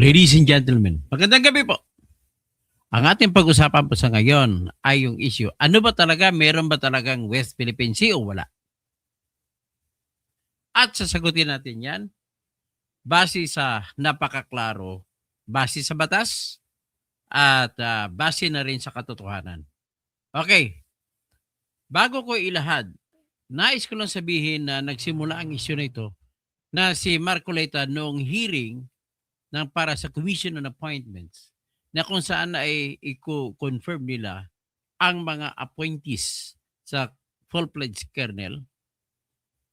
Ladies and gentlemen, magandang gabi po. Ang ating pag-usapan po sa ngayon ay yung issue, ano ba talaga, meron ba talagang West Philippine Sea o wala? At sasagutin natin yan base sa napakaklaro, base sa batas, at base na rin sa katotohanan. Okay, bago ko ilahad, nais ko lang sabihin na nagsimula ang issue na ito na si Marcoleta noong hearing ng para sa Commission on Appointments na kung saan ay i-confirm nila ang mga appointees sa full-fledged colonel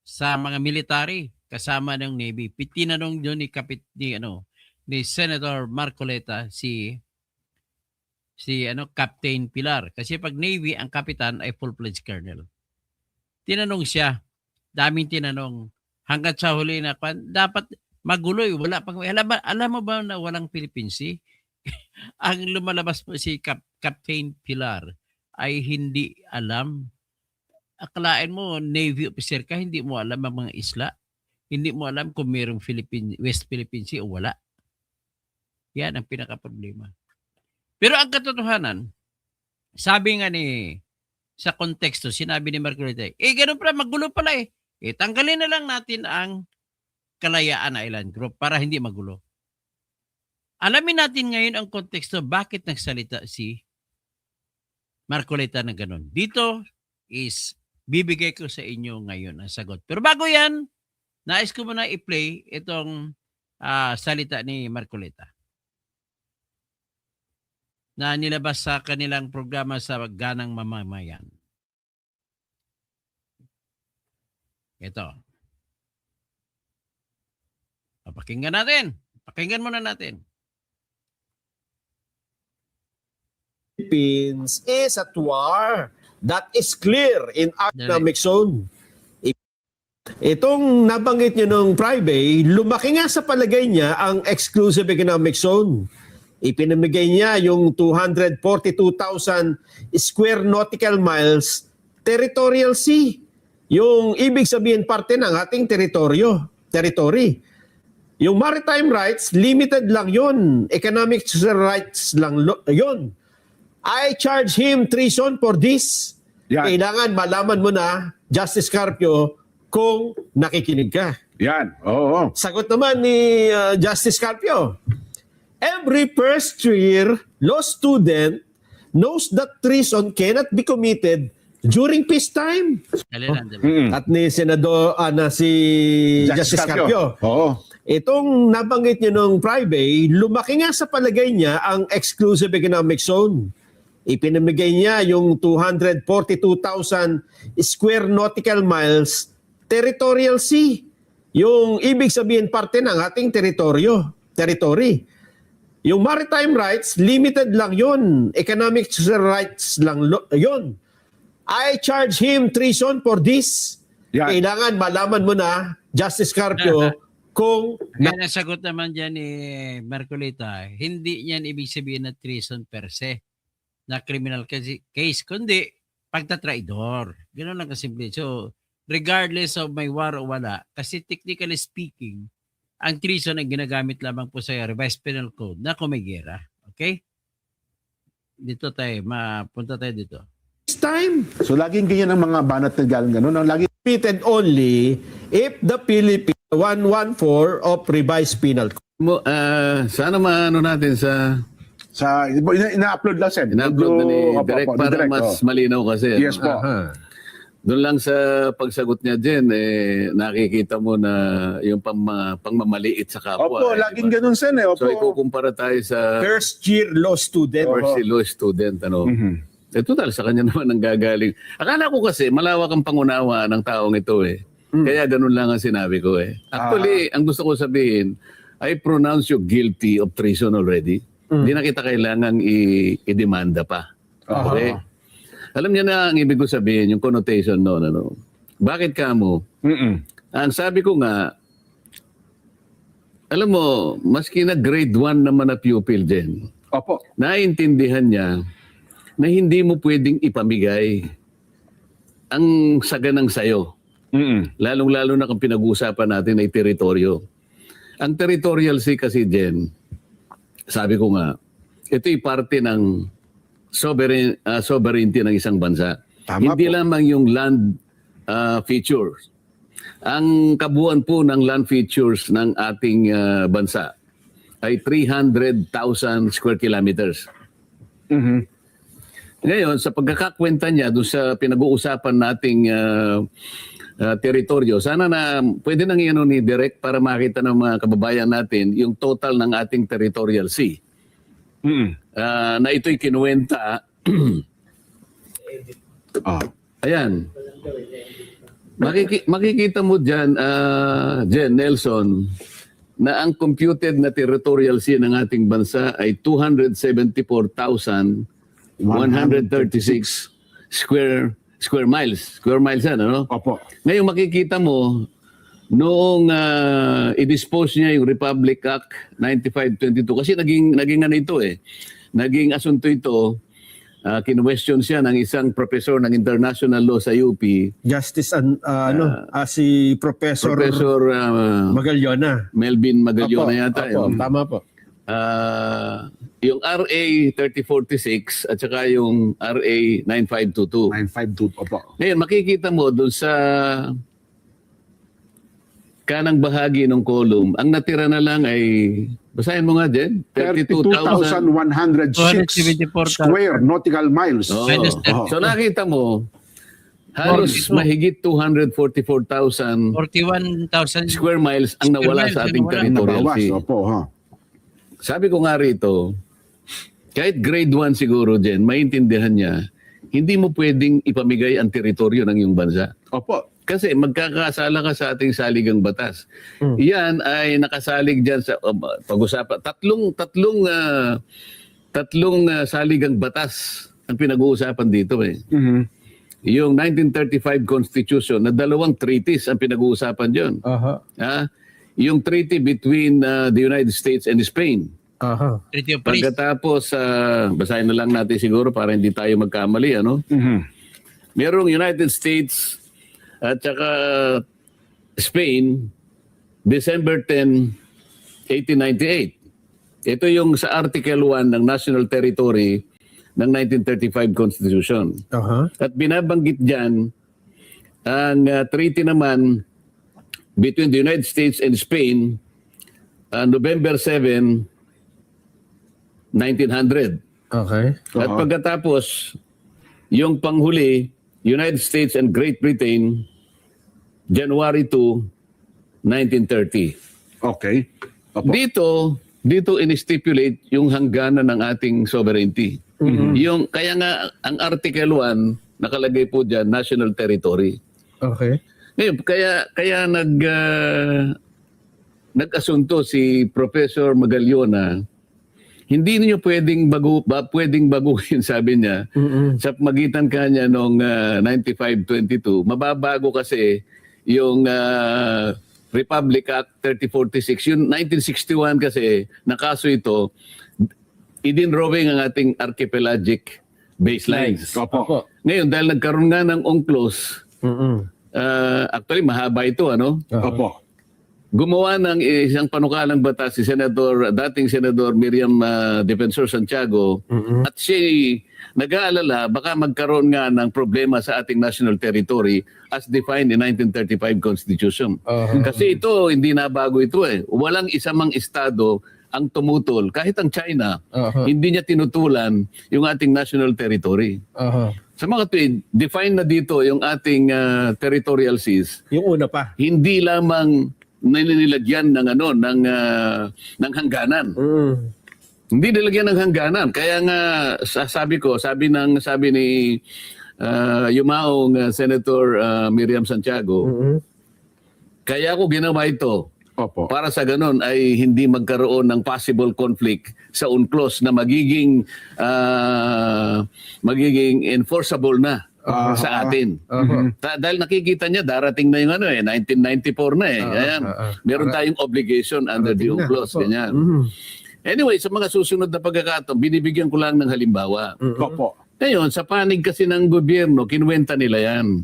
sa mga military kasama ng Navy. Tinanong doon ni Senator Marcoleta si Captain Pilar, kasi pag Navy ang kapitan ay full-fledged colonel. Tinanong siya, daming tinanong, hanggat sa huli na dapat maguloy, wala pang alam mo ba na walang Philippine Sea? Ang lumalabas po si Captain Pilar ay hindi alam. Akalain mo Navy officer ka, hindi mo alam ang mga isla. Hindi mo alam kung mayroong West Philippine Sea o wala. Yan ang pinaka-problema. Pero ang katotohanan, sabi nga sa konteksto, sinabi ni Marcoleta, ganun pala, magulo pala eh. Tanggalin na lang natin ang Kalayaan Island Group para hindi magulo. Alamin natin ngayon ang konteksto bakit nagsalita si Marcoleta na ganun. Dito is bibigay ko sa inyo ngayon ang sagot. Pero bago yan, nais ko muna i-play itong salita ni Marcoleta na nilabas sa kanilang programa sa Ganang Mamamayan. Ito. Pakinggan natin. Pakinggan muna natin. Philippines is at war. That is clear in our economic zone. Itong nabanggit nyo nung Friday, lumaki nga sa palagay niya ang exclusive economic zone. Ipinamigay niya yung 242,000 square nautical miles territorial sea. Yung ibig sabihin parte ng ating territory. Yung maritime rights, limited lang yun. Economic rights lang yun. I charge him treason for this. Yan. Kailangan malaman mo na, Justice Carpio, kung nakikinig ka. Yan, oo. Sagot naman ni Justice Carpio. Every first year law student knows that treason cannot be committed during peacetime. At ni Senador si Justice Carpio. Oo. Itong nabanggit niyo nung Friday, lumaki nga sa palagay niya ang exclusive economic zone. Ipinamigay niya yung 242,000 square nautical miles territorial sea. Yung ibig sabihin parte ng ating territory. Yung maritime rights, limited lang yun. Economic rights lang yun. I charge him treason for this. Yan. Kailangan malaman mo na, Justice Carpio, kung Kaya nasagot naman dyan ni Marcoleta, hindi niyan ibig sabihin na treason per se, na criminal case, kundi pagtatraidor. Ganoon lang kasimple. So, regardless of may war o wala, kasi technically speaking, ang treason ay ginagamit lamang po sa Revised Penal Code na kung may gera. Okay? Dito tayo, mapunta tayo dito. time. So laging ganyan ang mga banat na galing gano'n. Lagi Repeated only if the Philippines 114 of Revised Penal Code. Sana maano natin sa ina-upload lang, Sen. ina-upload na ni Opo, Direk para Direk, mas oo. malinaw kasi. Yes po. Doon lang sa pagsagot niya din, nakikita mo na yung pangmamaliit sa kapwa. Opo, laging diba? ganun, Sen. Opo. So ikukumpara tayo sa First year law student. first law student. Mhm. Total, sa kanya naman ang gagaling. Akala ko kasi malawak ang pangunawa ng taong ito eh. Kaya ganun lang ang sinabi ko eh. Actually, ang gusto ko sabihin, I pronounce you guilty of treason already. Hindi na kita kailangang i-demanda pa. Okay? Alam niya na ang ibig ko sabihin, yung connotation noon. Ano? Bakit ka mo? Ang sabi ko nga, alam mo, maski na grade 1 naman na pupil din, Opo. naiintindihan niya na hindi mo pwedeng ipamigay ang saganang sayo. Lalong-lalo na kung pinag-uusapan natin ay teritoryo. Ang territorial sea kasi, Jen, sabi ko nga, ito'y parte ng sovereignty ng isang bansa. Tama Hindi po. lamang yung land features. Ang kabuuan po ng land features ng ating bansa ay 300,000 square kilometers. Mhm. Ngayon, sa pagkakakwenta niya doon sa pinag-uusapan nating teritoryo, sana na pwede nang iano ni Direk para makita ng mga kababayan natin yung total ng ating territorial sea. Mhm. Na ito'y kinuwenta. Ah. Ayan. Makikita mo dyan, Jen Nelson, na ang computed na territorial sea ng ating bansa ay 274,136 square miles. Square miles yan, ano? Opo. Ngayon makikita mo, noong i-dispose niya yung Republic Act 9522, kasi naging ano ito eh, naging asunto ito, kinwestiyon siya ng isang professor ng international law sa UP, Justice si Professor Magallona. Melvin Magallona Opo, yata. opo, tama po. Yung RA 3046 at saka yung RA 9522. 952. Opo. Ngayon, makikita mo doon sa kanang bahagi ng column, ang natira na lang ay, basahin mo nga din, 32,000. 32,106 square nautical miles. Oo. Minus Oh. So nakita mo, halos 42. mahigit 244,000 41,000 square miles ang Square nawala miles, sa ating nawala. territorial Nabawas. sea. Opo, ha. Sabi ko nga rito, kahit grade 1 siguro din, maintindihan niya, hindi mo pwedeng ipamigay ang teritoryo ng iyong bansa. Opo. Kasi magkakasala ka sa ating saligang batas. Yan ay nakasalig diyan sa pag-usapan. Tatlong saligang batas ang pinag-uusapan dito eh. Mhm. Yung 1935 Constitution na 2 treaties ang pinag-uusapan diyon. Aha. Yung treaty between the United States and Spain. Aha. Treaty of Paris. Pagkatapos, basahin na lang natin siguro para hindi tayo magkamali. Ano? Mhm. Merong United States at saka Spain, December 10, 1898. Ito yung sa Article 1 ng National Territory ng 1935 Constitution. Aha. At binabanggit dyan, ang treaty naman between the United States and Spain, November 7, 1900. Okay. At pagkatapos, yung panghuli, United States and Great Britain, January 2, 1930. Okay. Opo. Dito in-stipulate yung hangganan ng ating sovereignty. Yung, kaya nga, ang Article 1, nakalagay po dyan, National Territory. Okay. Ngayon, kaya nag-asunto si Professor Magallona, hindi niyo pwedeng baguhin, sabi niya, sa magitan kanya noong 95-22. Mababago kasi yung Republic Act 3046. Yung 1961 kasi, nakaso ito, idinrowing ang ating archipelagic baselines. Opo. Ngayon, dahil nagkaroon nga ng UNCLOS, actually mahaba ito, ano? Opo. Gumawa ng isang panukalang batas si dating Senador Miriam Defensor Santiago, at siya nag-aalala baka magkaroon nga ng problema sa ating national territory as defined in 1935 Constitution. Kasi ito, hindi na bago ito eh. Walang isamang estado ang tumutol. Kahit ang China, hindi niya tinutulan yung ating national territory. Aha. Sa mga tuwid, define na dito yung ating territorial seas. Yung una pa. Hindi lamang nilagyan ng hangganan. Hindi nilagyan ng hangganan. Kaya nga sabi ni yumaong Senator Miriam Santiago, kaya ako ginawa ito Opo. para sa ganun ay hindi magkaroon ng possible conflict sa UNCLOS na magiging enforceable na sa atin. Dahil nakikita niya, darating na yung 1994 na eh. Ayan. Meron tayong obligation under the UNCLOS. Ganyan. Anyway, sa mga susunod na pagkakataon, binibigyan ko lang ng halimbawa. Opo. Ngayon, sa panig kasi ng gobyerno, kinuwenta nila yan.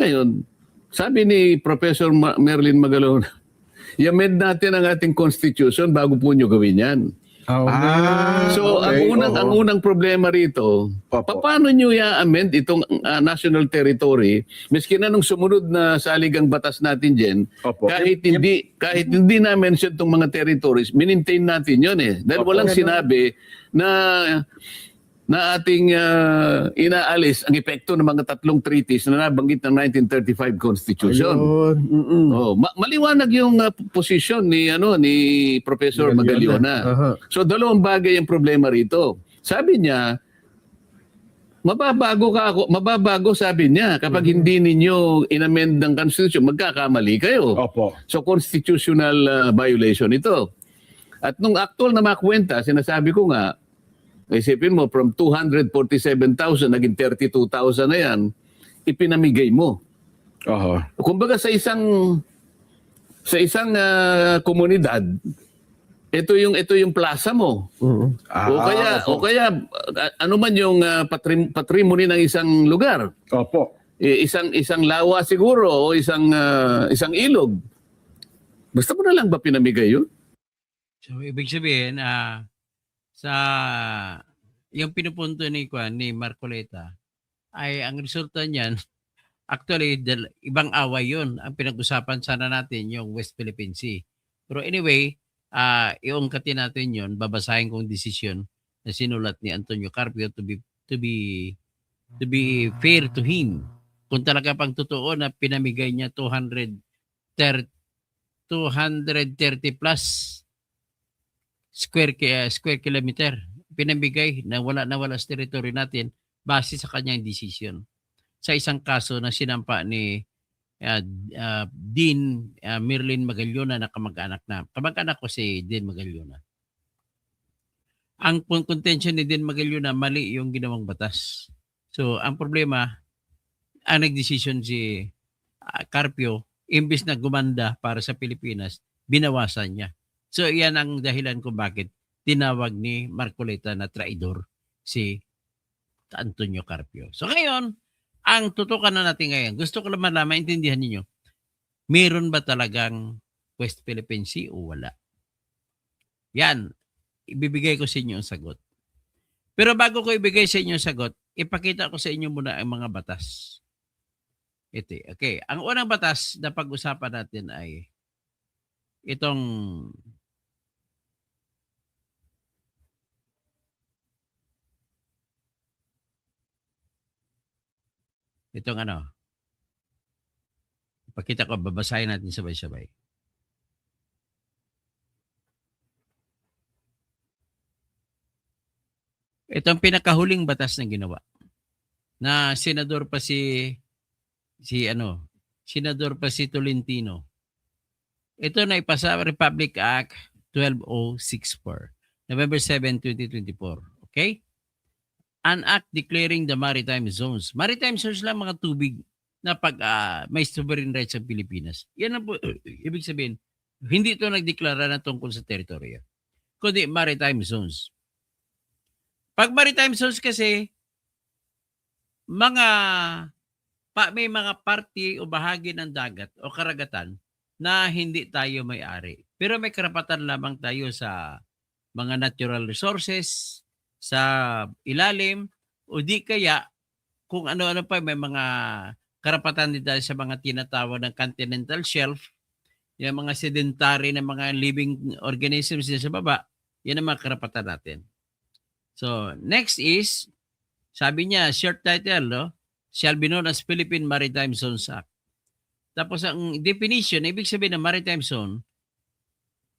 Ngayon, sabi ni Professor Merlin Magallona, i-amend natin ang ating constitution bago po nyo gawin yan. So okay, ang unang problema rito, Opo. paano nyo i-amend itong national territory miski na nung sumunod na saligang batas natin diyan, Opo. kahit hindi na mention itong mga territories, maintain natin 'yon eh. Dahil Opo. walang sinabi na ating inaalis ang epekto ng mga tatlong treaties na nabanggit ng 1935 Constitution. Ayun. Oh, maliwanag yung posisyon ni Professor Magallona. Aha. So dalawang bagay ang problema rito. Sabi niya, mababago sabi niya kapag hindi ninyo inamend ng Constitution, magkakamali kayo. Opo. So constitutional violation ito. At nung actual na makwenta, sinasabi ko nga, isipin mo from 247,000 naging 32,000 na yan, ipinamigay mo. Aha. Kumbaga sa isang komunidad, ito yung plaza mo. O kaya ano man yung patrimony ng isang lugar. Opo. Isang lawa siguro o isang ilog. Basta mo na lang ba pinamigay yun? So, ibig sabihin, sa yung pinupunto ni Marcoleta ay ang resulta niyan, actually, ibang away yun. Ang pinag-usapan sana natin yung West Philippine Sea. Pero anyway, iungkatin natin yun, babasahin kong desisyon na sinulat ni Antonio Carpio to be fair to him. Kung talaga pang totoo na pinamigay niya 230 plus square kilometer, pinamigay na wala sa territory natin base sa kanyang decision. Sa isang kaso na sinampa ni Dean Merlin Magallona na kamag-anak ko si Dean Magallona. Ang contention ni Dean Magallona, mali yung ginawang batas. So, ang problema, ang nagdesisyon si Carpio, imbis na gumanda para sa Pilipinas, binawasan niya. So, iyan ang dahilan kung bakit tinawag ni Marcoleta na traidor si Antonio Carpio. So, ngayon, ang tutukan na natin ngayon, gusto ko lang malaman, maintindihan ninyo, meron ba talagang West Philippine Sea o wala? Yan, ibibigay ko sa inyo ang sagot. Pero bago ko ibigay sa inyo ang sagot, ipakita ko sa inyo muna ang mga batas. Ito, okay. Ang unang batas na pag-usapan natin ay itong ipakita ko, babasahin natin sabay-sabay. Ito ang pinakahuling batas na ginawa na senador pa si Tolentino. Ito na ipasa Republic Act 12064, November 7, 2024. Okay? An act declaring the maritime zones. Maritime zones lang mga tubig na pag may sovereign rights sa Pilipinas. Yan ang po, ibig sabihin, hindi ito nagdeklara na tungkol sa teritoryo, kundi maritime zones. Pag maritime zones kasi, may mga party o bahagi ng dagat o karagatan na hindi tayo may-ari. Pero may karapatan lamang tayo sa mga natural resources, sa ilalim, o di kaya kung ano-ano pa, may mga karapatan din tayo sa mga tinatawag ng continental shelf, yung mga sedentary na mga living organisms sa baba, yan ang mga karapatan natin. So, next is, sabi niya, short title, no? Shall be known as Philippine Maritime Zones Act. Tapos ang definition, ibig sabihin ng maritime zone,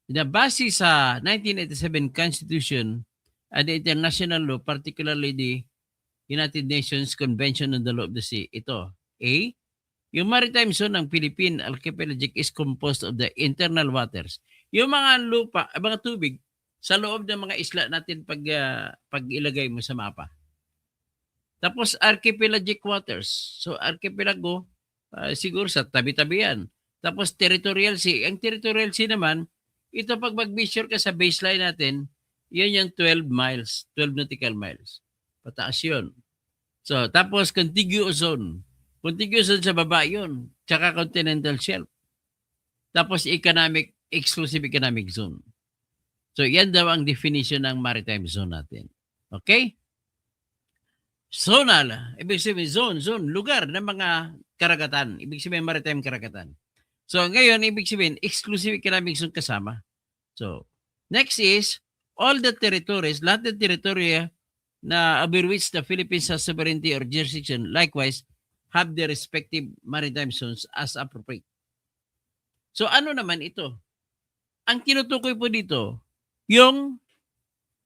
na base sa 1987 Constitution and the international law, particularly the United Nations Convention on the Law of the Sea. Ito, A, yung maritime zone ng Philippine Archipelagic is composed of the internal waters. Yung mga lupa, mga tubig, sa loob ng mga isla natin pag ilagay mo sa mapa. Tapos archipelagic waters. So archipelago, siguro sa tabi-tabi yan. Tapos territorial sea. Ang territorial sea naman, ito pag mag-measure ka sa baseline natin, yan yung 12 miles, 12 nautical miles. Pataas yun. So, tapos contiguous zone. Contiguous zone sa baba yun. Tsaka continental shelf. Tapos exclusive economic zone. So yan daw ang definition ng maritime zone natin. Okay? Zonal, ibig sabihin zone, lugar ng mga karagatan. Ibig sabihin maritime karagatan. So ngayon, ibig sabihin, exclusive economic zone kasama. So, next is, all the territories, lahat ng teritorya na over which the Philippines has sovereignty or jurisdiction, likewise, have their respective maritime zones as appropriate. So ano naman ito? Ang tinutukoy po dito, yung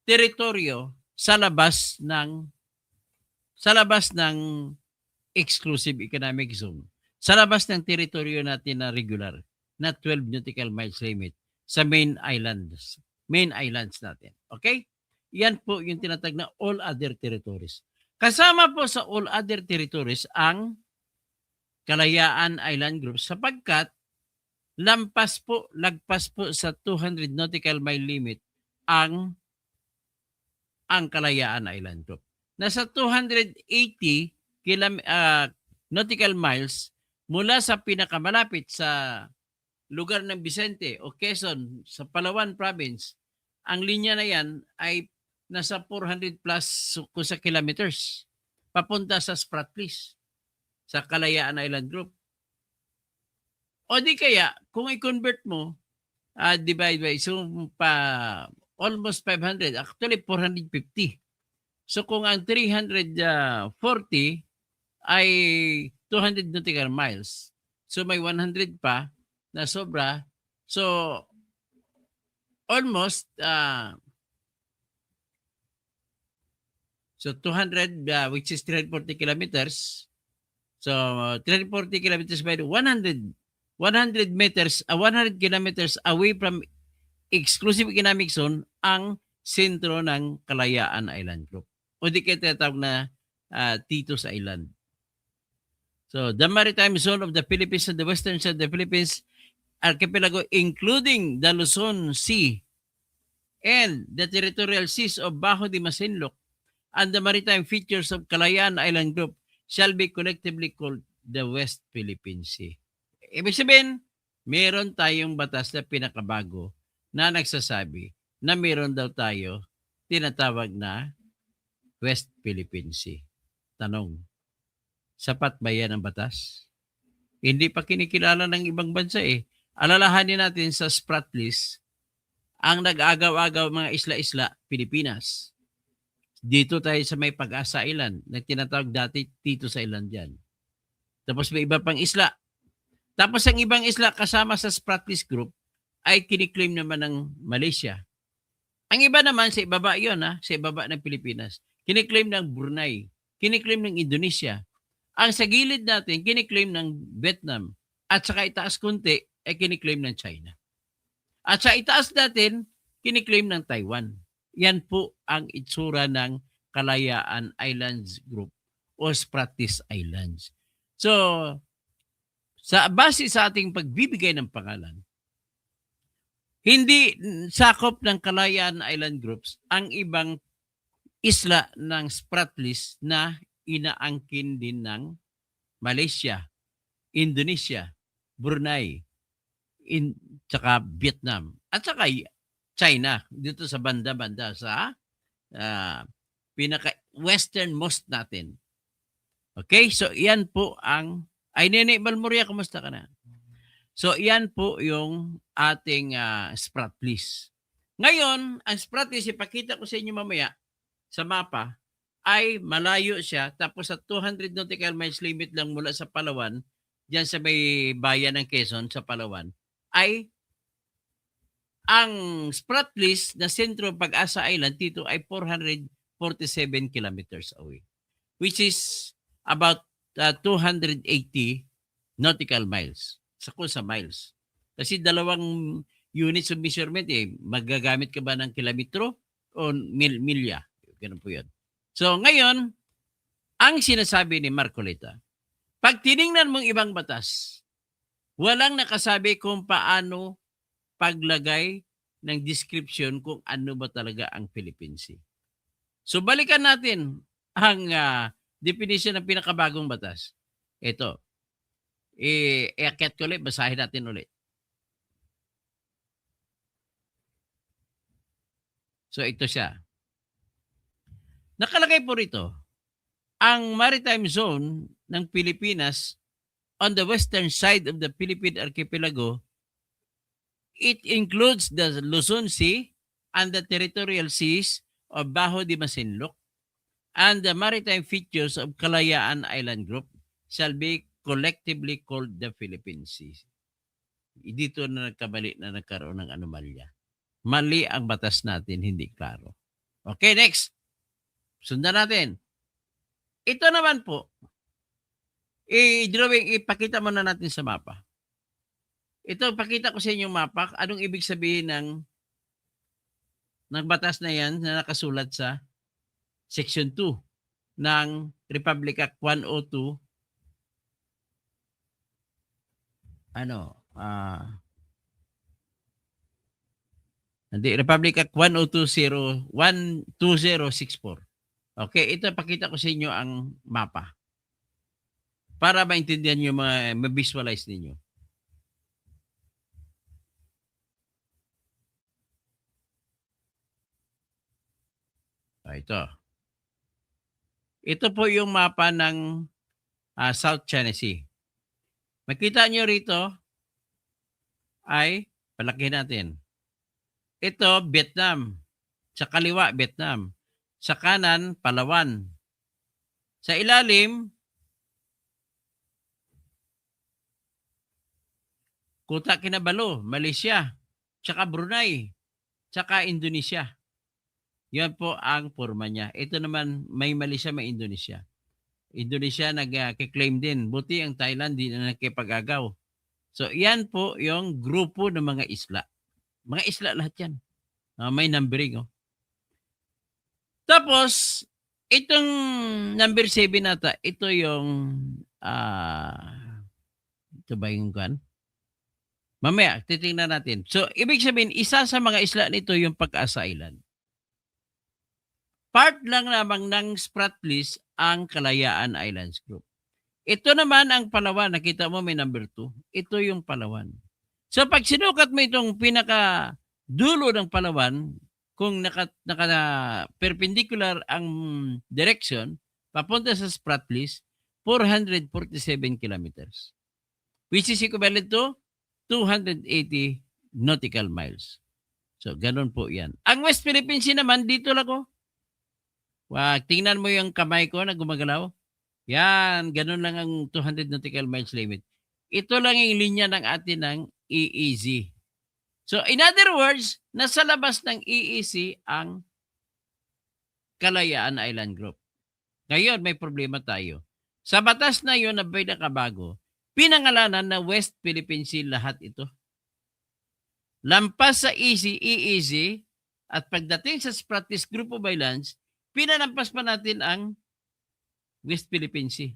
teritoryo sa labas ng exclusive economic zone. Sa labas ng teritoryo natin na regular, na 12 nautical miles limit sa main islands natin. Okay? Yan po yung tinatag na all other territories. Kasama po sa all other territories ang Kalayaan Island Group sapagkat lagpas po sa 200 nautical mile limit ang Kalayaan Island Group. Nasa 280 nautical miles mula sa pinakamalapit sa lugar ng Vicente o Quezon sa Palawan Province, ang linya na yan ay nasa 400 plus sa kilometers papunta sa Spratlys, sa Kalayaan Island Group. O di kaya, kung i-convert mo, divide by, so almost 500, actually 450. So kung ang 340 ay 200 nautical miles, so may 100 pa na sobra. So almost 200 which is 340 kilometers. So 340 kilometers by 100 meters, 100 kilometers away from exclusive economic zone ang sentro ng Kalayaan Island Group. O di kaya tinatawag na Titos Island. So the maritime zone of the Philippines and the western side of the Philippines archipelago, including the Luzon Sea and the territorial seas of Bajo de Masinloc and the maritime features of Kalayaan Island Group shall be collectively called the West Philippine Sea. Ibig sabihin, meron tayong batas na pinakabago na nagsasabi na meron daw tayo tinatawag na West Philippine Sea. Tanong, sapat ba yan ang batas? Hindi pa kinikilala ng ibang bansa eh. Alalahanin natin sa Spratlys, ang nag-agaw-agaw mga isla-isla, Pilipinas. Dito tayo sa may Pag-asa Island, na tinatawag dati Titos Island yan. Tapos may iba pang isla. Tapos ang ibang isla kasama sa Spratlys Group ay kiniklaim naman ng Malaysia. Ang iba naman sa ibaba yun, sa ibaba ng Pilipinas. Kiniklaim ng Brunei, kiniklaim ng Indonesia. Ang sa gilid natin, kiniklaim ng Vietnam. At saka itaas kunti, ay kiniklaim ng China. At sa itaas natin, kiniklaim ng Taiwan. Yan po ang itsura ng Kalayaan Islands Group o Spratlys Islands. So, sa base sa ating pagbibigay ng pangalan, hindi sakop ng Kalayaan Island Groups ang ibang isla ng Spratlys na inaangkin din ng Malaysia, Indonesia, Brunei, tsaka Vietnam, at saka China, dito sa banda-banda sa pinaka-westernmost natin. Okay? So, yan po ang... Ay, Nene Balmuria, kumusta ka na? So, yan po yung ating Spratlys. Ngayon, ang Spratlys, ipakita ko sa inyo mamaya sa mapa, ay malayo siya. Tapos sa 200 nautical miles limit lang mula sa Palawan, diyan sa may bayan ng Quezon, sa Palawan, ay ang Spratlys na sentro Pag-asa Island dito ay 447 kilometers away, which is about 280 nautical miles. Sa miles. Kasi dalawang units of measurement magagamit ka ba ng kilometro o milya? Ganun po yun. So ngayon, ang sinasabi ni Marcoleta, pag tiningnan mong ibang batas, walang nakasabi kung paano paglagay ng description kung ano ba talaga ang Philippine Sea. So balikan natin ang definition ng pinakabagong batas. Ito. I-akit ko ulit, basahin natin ulit. So ito siya. Nakalagay po rito, ang maritime zone ng Pilipinas on the western side of the Philippine Archipelago, it includes the Luzon Sea and the territorial seas of Bajo de Masinloc, and the maritime features of Kalayaan Island Group shall be collectively called the Philippine Sea. Dito na nagkamali na nagkaroon ng anomalya. Mali ang batas natin, hindi klaro. Okay, next. Sundan natin. Ito naman po, i-drawing, ipakita muna natin sa mapa. Ito, pakita ko sa inyo yung mapa. Anong ibig sabihin ng batas na yan na nakasulat sa Section 2 ng Republic Act 102, Republic Act 102.12064. Okay, ito pakita ko sa inyo ang mapa para maintindihan nyo, ma-visualize ninyo. Ito. Ito po yung mapa ng South China Sea. Makita nyo rito ay palakihin natin. Ito, Vietnam. Sa kaliwa, Vietnam. Sa kanan, Palawan. Sa ilalim, Kuta Kinabalu, Malaysia, tsaka Brunei, tsaka Indonesia. Yan po ang forma niya. Ito naman, may Malaysia, may Indonesia. Indonesia nag-claim din. Buti ang Thailand di na nakipag-agaw. So, yan po yung grupo ng mga isla. Mga isla lahat yan. May numbering. Tapos, itong number 7 nata, ito yung, ito ba yung kan? Mamaya, titingnan natin. So, ibig sabihin, isa sa mga isla nito yung Pag-asa Island. Part lang lamang ng Spratlys ang Kalayaan Islands Group. Ito naman ang Palawan. Nakita mo may number 2. Ito yung Palawan. So pag sinukat mo itong pinaka-dulo ng Palawan, kung perpendicular ang direction, papunta sa Spratlys, 447 kilometers. Which is equivalent to 280 nautical miles. So ganun po yan. Ang West Philippine Sea naman, dito lang ko. Tingnan mo yung kamay ko na gumagalaw. Yan, ganun lang ang 200 nautical miles limit. Ito lang yung linya ng atin ng EEZ. So, in other words, nasa labas ng EEZ ang Kalayaan Island Group. Ngayon, may problema tayo. Sa batas na yun na pinakabago, pinangalanan na West Philippine Sea lahat ito. Lampas sa EEZ at pagdating sa Spratlys Group of Islands, pinanampas pa natin ang West Philippine Sea.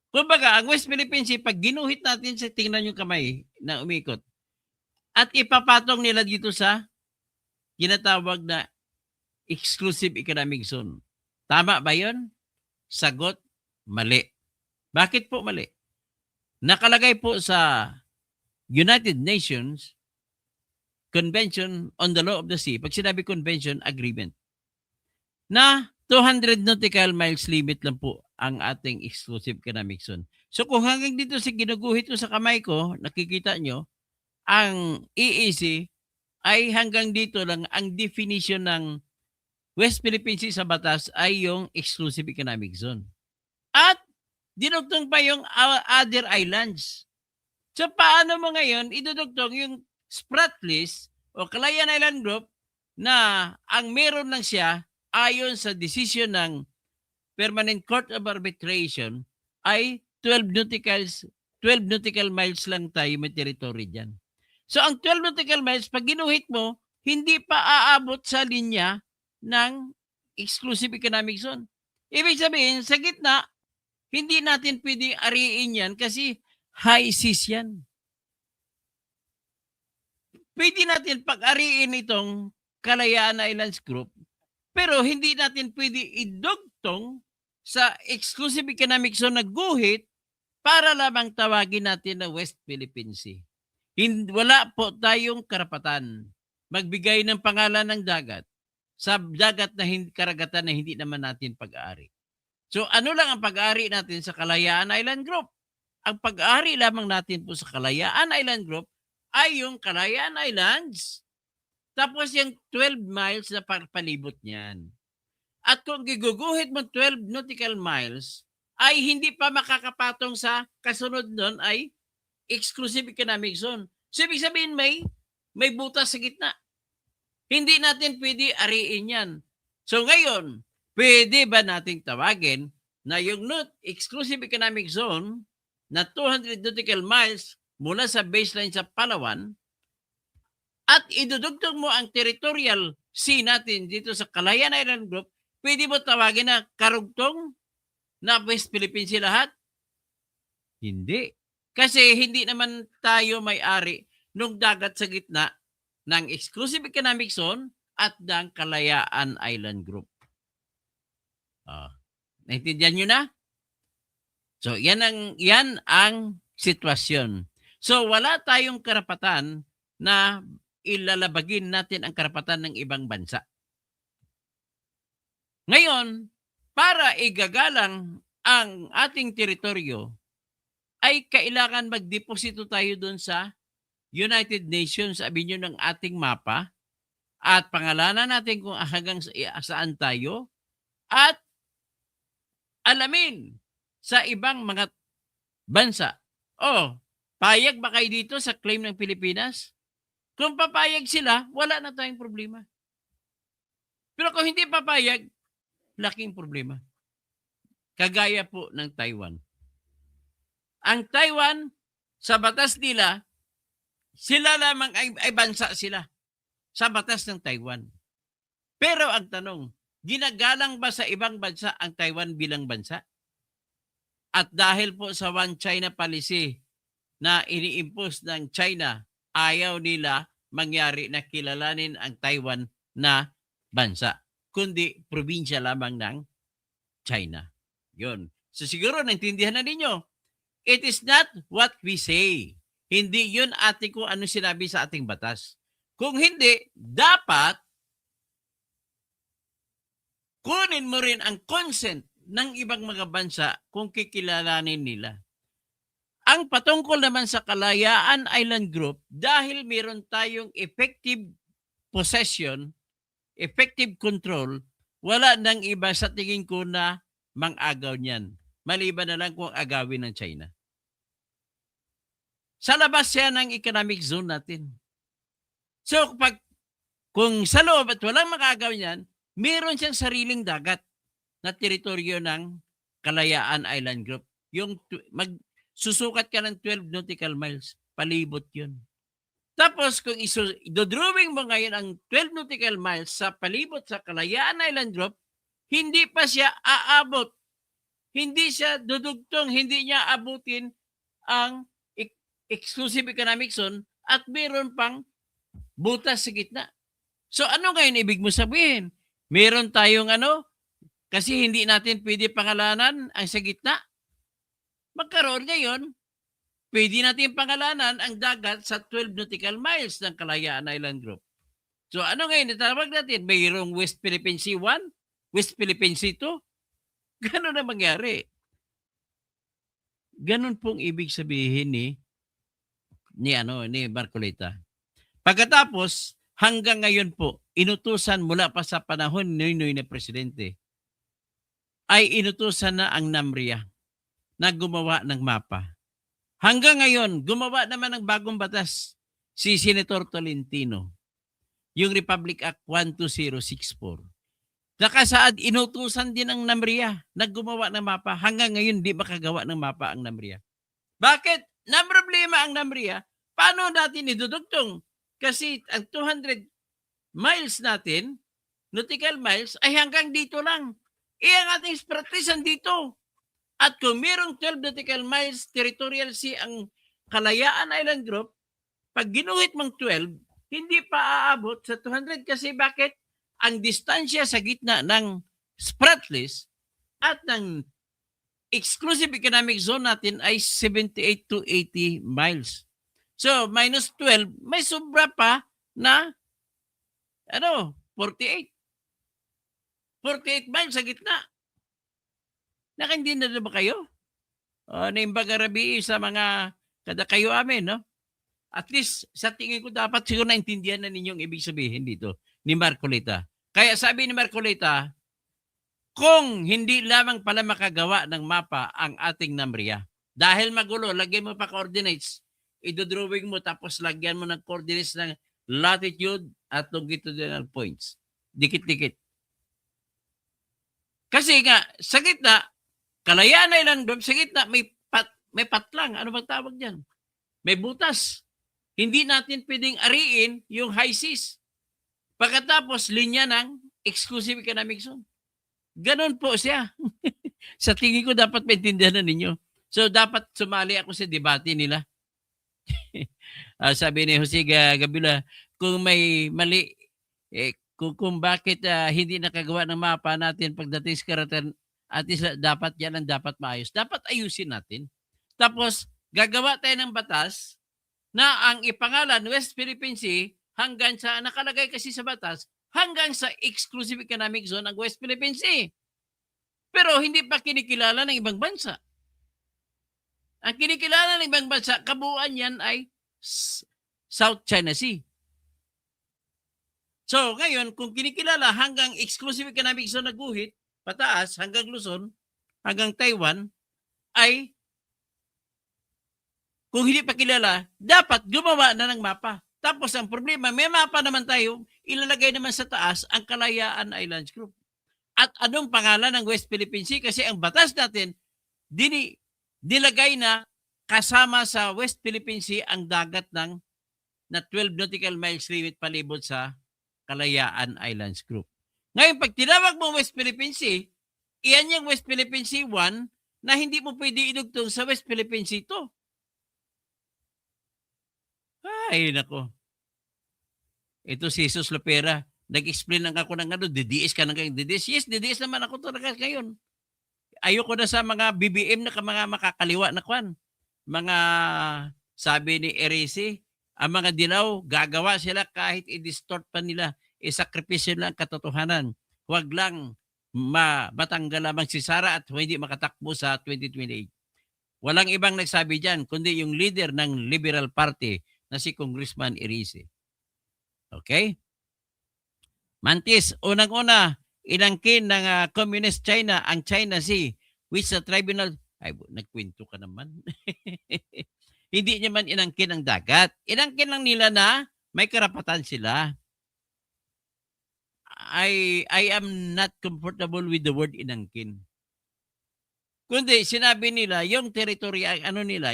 Kumbaga, ang West Philippine Sea, pag ginuhit natin, tingnan yung kamay na umikot, at ipapatong nila dito sa ginatawag na exclusive economic zone. Tama ba yun? Sagot, mali. Bakit po mali? Nakalagay po sa United Nations Convention on the Law of the Sea, pag sinabi convention, agreement, na 200 nautical miles limit lang po ang ating exclusive economic zone. So kung hanggang dito sa ginuguhit ko sa kamay ko, nakikita nyo, ang EEZ ay hanggang dito lang ang definition ng West Philippine Sea sa batas ay yung exclusive economic zone. At dinugtong pa yung other islands. So paano mo ngayon idudugtong yung Spratlys o Kalayaan Island Group na ang meron lang siya ayon sa decision ng Permanent Court of Arbitration ay 12 nautical miles lang tayo may territory dyan. So ang 12 nautical miles, pag ginuhit mo, hindi pa aabot sa linya ng exclusive economic zone. Ibig sabihin, sa gitna, hindi natin pwedeng ariin yan kasi high seas yan. Pwede natin pag-ariin itong Kalayaan Islands Group, pero hindi natin pwede idugtong sa exclusive economic zone na guhit para lamang tawagin natin na West Philippine Sea. Wala po tayong karapatan. magbigay ng pangalan ng dagat sa dagat na karagatan na hindi naman natin pag-aari. So ano lang ang pag-aari natin sa Kalayaan Island Group? Ang pag-aari lamang natin po sa Kalayaan Island Group ay yung Kalayaan Islands, tapos yung 12 miles na palibot niyan. At kung giguguhit mo 12 nautical miles, ay hindi pa makakapatong sa kasunod nun ay exclusive economic zone. So, ibig sabihin may butas sa gitna. Hindi natin pwede ariin yan. So, ngayon, pwede ba nating tawagin na yung exclusive economic zone na 200 nautical miles mula sa baseline sa Palawan at idudugtong mo ang territorial sea natin dito sa Kalayaan Island Group, pwede mo tawagin na karugtong na West Philippine Sea lahat? Hindi. Kasi hindi naman tayo may-ari ng dagat sa gitna ng Exclusive Economic Zone at ng Kalayaan Island Group. Naintindihan nyo na? So, yan ang sitwasyon. So, wala tayong karapatan na ilalabagin natin ang karapatan ng ibang bansa. Ngayon, para igagalang ang ating teritoryo, ay kailangan magdeposito tayo doon sa United Nations, sabi nyo ng ating mapa, at pangalanan natin kung hanggang saan tayo, at alamin sa ibang mga bansa, payag ba kayo dito sa claim ng Pilipinas? Kung papayag sila, wala na tayong problema. Pero kung hindi papayag, laking problema. Kagaya po ng Taiwan. Ang Taiwan, sa batas nila, sila lamang ay bansa sila sa batas ng Taiwan. Pero ang tanong, ginagalang ba sa ibang bansa ang Taiwan bilang bansa? At dahil po sa One China policy na ini-impose ng China, ayaw nila mangyari na kilalanin ang Taiwan na bansa, kundi probinsya lamang ng China. Yun. So siguro naintindihan na ninyo, it is not what we say. Hindi yun ating kung ano sinabi sa ating batas. Kung hindi, dapat kunin mo rin ang consent ng ibang mga bansa kung kikilalanin nila. Ang patungkol naman sa Kalayaan Island Group, dahil meron tayong effective possession, effective control, wala nang iba sa tingin ko na mang-agaw niyan. Maliban na lang kung agawin ng China. Sa labas yan ng economic zone natin. So, kung sa loob at walang makagaw niyan, meron siyang sariling dagat na teritoryo ng Kalayaan Island Group. Yung susukat ka ng 12 nautical miles, palibot yun. Tapos kung idodrawing mo ngayon ang 12 nautical miles sa palibot sa Kalayaan Island Group, hindi pa siya aabot. Hindi siya dudugtong, hindi niya abutin ang exclusive economic zone at meron pang butas sa gitna. So ano ngayon ibig mo sabihin? Meron tayong kasi hindi natin pwede pangalanan ang sa gitna. Magkaroon ngayon, pwede natin pangalanan ang dagat sa 12 nautical miles ng Kalayaan Island Group. So ano ngayon itawag natin? Mayroong West Philippine Sea 1, West Philippine Sea 2. Ganon na mangyari. Ganon pong ibig sabihin ni Marcolita. Pagkatapos, hanggang ngayon po, inutusan mula pa sa panahon ni Noynoy na presidente, ay inutusan na ang NAMRIA na gumawa ng mapa. Hanggang ngayon, gumawa naman ng bagong batas si Senator Tolentino, yung Republic Act 12064. Nakasaad, inutusan din ang NAMRIA na gumawa ng mapa. Hanggang ngayon, di makagawa ng mapa ang NAMRIA. Bakit? Na problema ang NAMRIA, paano natin idudugtong? Kasi ang 200 miles natin, nautical miles, ay hanggang dito lang. Ang ating practice dito. At kung mayroong 12 nautical miles territorial sea ang Kalayaan Island Group, pag ginuhit mong 12, hindi pa aabot sa 200 kasi bakit? Ang distansya sa gitna ng Spratlys at ng exclusive economic zone natin ay 78 to 80 miles. So, minus 12, may sobra pa na 48. 48 miles sa gitna. Nakaintindi na ba kayo? Naimbaga rabi sa mga kada kayo amin, no? At least, sa tingin ko dapat siguro naintindihan na ninyong ibig sabihin dito ni Marcolita. Kaya sabi ni Marcolita, kung hindi lamang pala makagawa ng mapa ang ating NAMRIA, dahil magulo, lagyan mo pa coordinates, idodrawing mo tapos lagyan mo ng coordinates ng latitude at longitudinal points. Dikit-dikit. Kasi nga, sa gitna, Kalayaan Island doon, sa gitna, may patlang. Ano bang tawag dyan? May butas. Hindi natin pwedeng ariin yung high seas. Pagkatapos, linya ng exclusive economic zone. Ganon po siya. Sa tingin ko, dapat maintindihan na ninyo. So, dapat sumali ako sa debate nila. Sabi ni Jose Gabila, kung may mali, kung bakit hindi nakagawa ng mapa natin pagdating sa karatan, at dapat yan ang dapat maayos. Dapat ayusin natin. Tapos, gagawa tayo ng batas na ang ipangalan West Philippine Sea hanggang sa, nakalagay kasi sa batas, hanggang sa exclusive economic zone ang West Philippine Sea. Pero hindi pa kinikilala ng ibang bansa. Ang kinikilala ng ibang bansa, kabuuan yan ay South China Sea. So, ngayon, kung kinikilala hanggang exclusive economic zone na guhit, pataas, hanggang Luzon, hanggang Taiwan, ay, kung hindi pa kilala, dapat gumawa na ng mapa. Tapos, ang problema, may mapa naman tayo, ilalagay naman sa taas ang Kalayaan Islands Group. At anong pangalan ng West Philippine Sea? Kasi ang batas natin, nilagay na kasama sa West Philippine Sea ang dagat ng na 12 nautical miles limit palibot sa Kalayaan Islands Group. Ngayon, pag tinawag mo West Philippine Sea, iyan yung West Philippine Sea 1 na hindi mo pwede idugtong sa West Philippine Sea 2. Ay, nako. Ito si Jesus Lopera. Nag-explain lang ako ng DDS ka na ngayon. DDS? Yes, DDS naman ako talaga ngayon. Ayoko na sa mga BBM na mga makakaliwa na kwan. Mga sabi ni Erisi, ang mga dilaw, gagawa sila kahit i-distort pa nila, isakripisyo lang katotohanan. Huwag lang matanggal lamang si Sara at hindi makatakbo sa 2028. Walang ibang nagsabi dyan, kundi yung leader ng Liberal Party na si Congressman Erisi. Okay? Mantis, unang-una, inangkin ng Communist China ang China Sea, which the tribunal, ay, nagkwento ka naman. Hindi naman inangkin ang dagat. Inangkin lang nila na may karapatan sila. I am not comfortable with the word inangkin. Kundi sinabi nila, yung territory,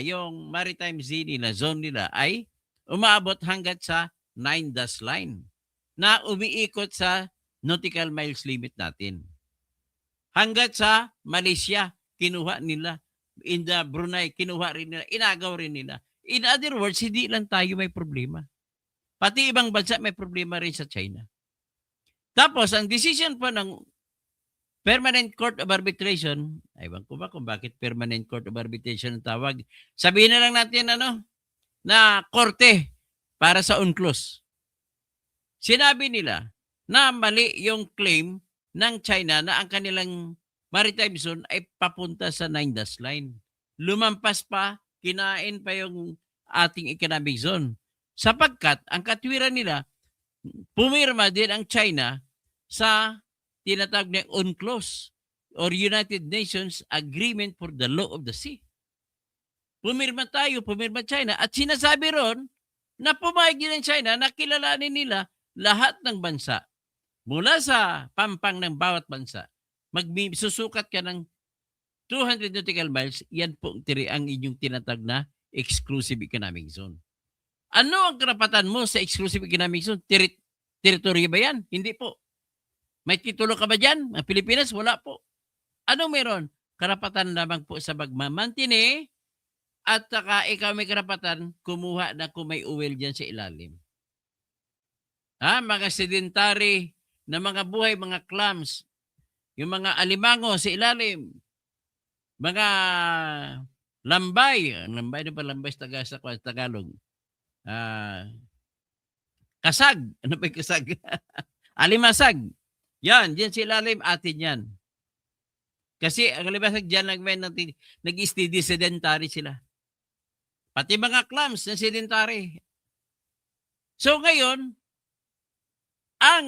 yung maritime sea nila, zone nila, ay umaabot hanggat sa 9 dash line na umiikot sa nautical miles limit natin. Hanggat sa Malaysia, kinuha nila. In the Brunei, kinuha rin nila. Inagaw rin nila. In other words, hindi lang tayo may problema. Pati ibang bansa may problema rin sa China. Tapos, ang decision po ng Permanent Court of Arbitration, aywan ko ba kung bakit Permanent Court of Arbitration ang tawag. Sabihin na lang natin na korte para sa UNCLOS. Sinabi nila na mali yung claim ng China na ang kanilang maritime zone ay papunta sa 9 dash line. Lumampas pa, kinain pa yung ating economic zone. Sapagkat ang katwiran nila, pumirma din ang China sa tinatawag na UNCLOS or United Nations Agreement for the Law of the Sea. Pumirma tayo, pumirma China at sinasabi ron na pumayag din ng China na kilalanin nila lahat ng bansa mula sa pampang ng bawat bansa. Magsusukat ka ng 200 nautical miles, yan po ang inyong tinatag na exclusive economic zone. Ano ang karapatan mo sa exclusive economic zone? Teritoryo ba yan? Hindi po. May titulo ka ba dyan? Ang Pilipinas? Wala po. Ano meron? Karapatan lamang po sa magmamantine at saka ikaw may karapatan kumuha na kung may oil dyan sa ilalim. Mga sedentary na mga buhay, mga clams, yung mga alimango sa ilalim, mga lambay. Lambay na ba? Lambay sa Tagalog. Kasag. Ano ba yung kasag? Alimasag. Yan, diyan sa ilalim, atin yan. Kasi ang alimasag diyan nag-steady sedentary sila. Pati mga clams na sedentary. So ngayon, ang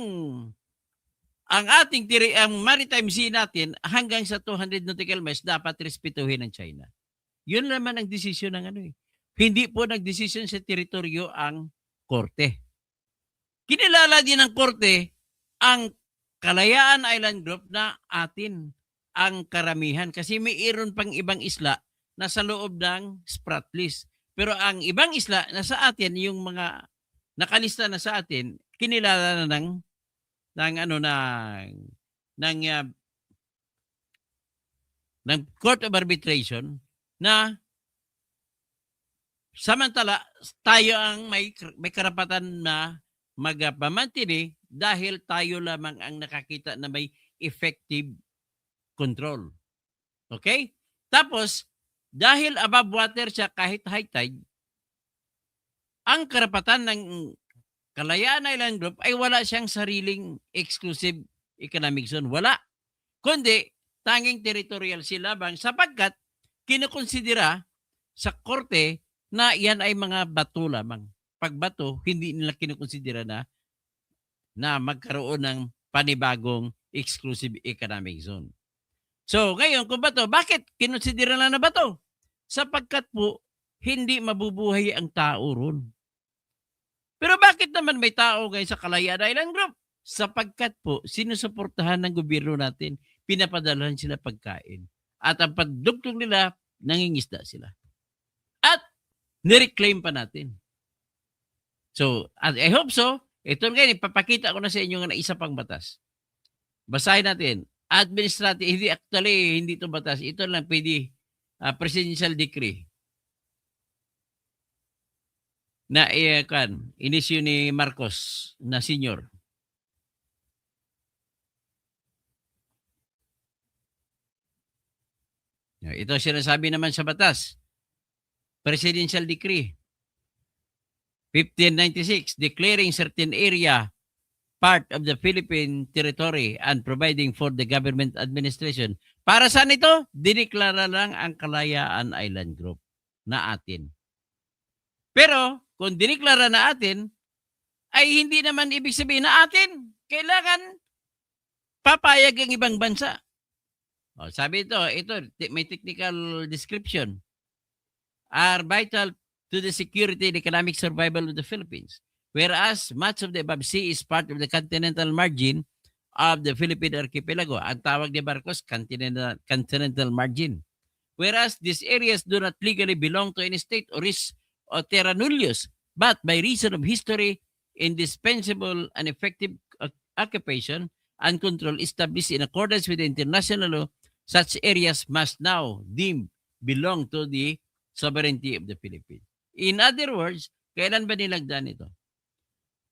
ang maritime sea natin hanggang sa 200 nautical miles dapat respetuhin ng China. Yun naman ang desisyon ng ano eh. Hindi po nagdesisyon sa teritoryo ang korte. Kinilala din ng korte ang Kalayaan Island Group na atin ang karamihan kasi mayroon pang ibang isla na sa loob ng Spratlys. Pero ang ibang isla na sa atin, yung mga nakalista na sa atin, kinilala na ng Court of Arbitration na samantala tayo ang may karapatan na magpamantili dahil tayo lamang ang nakakita na may effective control. Okay? Tapos, dahil above water siya kahit high tide, ang karapatan ng Kalayaan Island Group ay wala siyang sariling exclusive economic zone. Wala. Kundi, tanging territorial sila bang sapagkat kinukonsidera sa korte na yan ay mga bato lamang. Pag bato, hindi nila kinukonsidera na magkaroon ng panibagong exclusive economic zone. So, ngayon, kung bato, bakit kinukonsidera lang na bato? Sapagkat po, hindi mabubuhay ang tao ron. Pero bakit naman may tao ngayon sa Kalayaan Island Group? Sapagkat po, sinusuportahan ng gobyerno natin, pinapadalahan sila pagkain. At ang pagdugtong nila, nangingisda sila. At nireclaim pa natin. So, I hope so. Ito ngayon, ipapakita ko na sa inyo na isa pang batas. Basahin natin. Administrative, hindi ito batas. Ito lang pwede presidential decree na inisyu ni Marcos na senior. Ito sinasabi naman sa batas. Presidential Decree 1596 declaring certain area part of the Philippine territory and providing for the government administration. Para saan ito? Diniklara lang ang Kalayaan Island Group na atin. Pero kung diniklara na atin, ay hindi naman ibig sabihin na atin. Kailangan papayag ang ibang bansa. O, sabi ito may technical description. Are vital to the security and economic survival of the Philippines. Whereas much of the above sea is part of the continental margin of the Philippine archipelago. Ang tawag ni Marcos, continental margin. Whereas these areas do not legally belong to any state or terra nullius, but by reason of history, indispensable and effective occupation and control established in accordance with the international law, such areas must now deemed belong to the sovereignty of the Philippines. In other words, kailan ba nilagdan ito?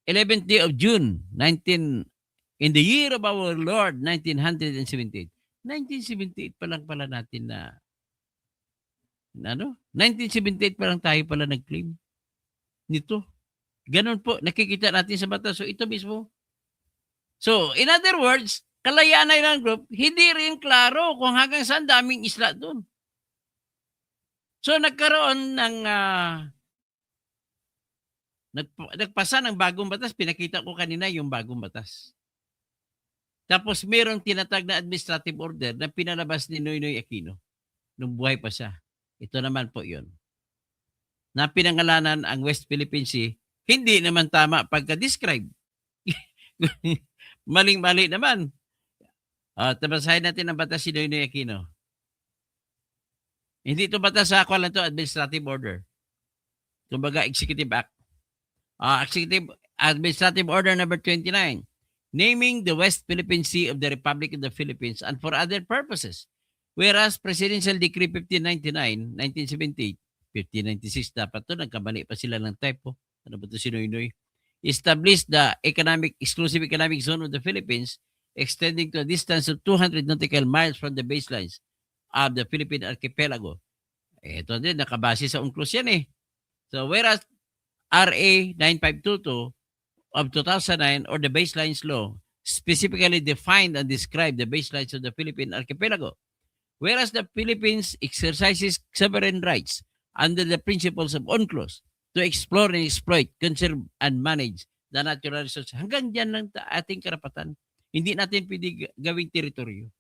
11th day of June, in the year of our Lord, 1978. 1978 pa lang pala natin 1978 pa lang tayo pala nag-claim nito. Ganun po, nakikita natin sa batas. So, ito mismo. So, in other words, Kalayaan Island Group, hindi rin klaro kung hanggang saan daming isla doon. So, nagkaroon ng nagpasa ng bagong batas. Pinakita ko kanina yung bagong batas. Tapos, mayroong tinatag na administrative order na pinalabas ni Noynoy Aquino nung buhay pa siya. Ito naman po yun. Na pinangalanan ang West Philippine Sea, hindi naman tama pagka-describe. Maling-mali naman. Tabasahin natin ang batas si Noynoy Aquino. Hindi ito batas sa lang ito, administrative order. Kumbaga, Executive Act. Executive Administrative Order number 29, naming the West Philippine Sea of the Republic of the Philippines and for other purposes. Whereas Presidential Decree 1599, 1978, 1596 dapat to, nagkamali pa sila ng typo. Ano ba ito si Noynoy? Established the exclusive economic zone of the Philippines extending to a distance of 200 nautical miles from the baselines of the Philippine archipelago. Ito din, nakabase sa UNCLOS yan eh. So whereas RA 9522 of 2009 or the Baselines Law specifically defined and described the baselines of the Philippine archipelago, whereas the Philippines exercises sovereign rights under the principles of UNCLOS to explore and exploit, conserve, and manage the natural resources. Hanggang dyan lang ating karapatan. Hindi natin pwede gawing teritoryo.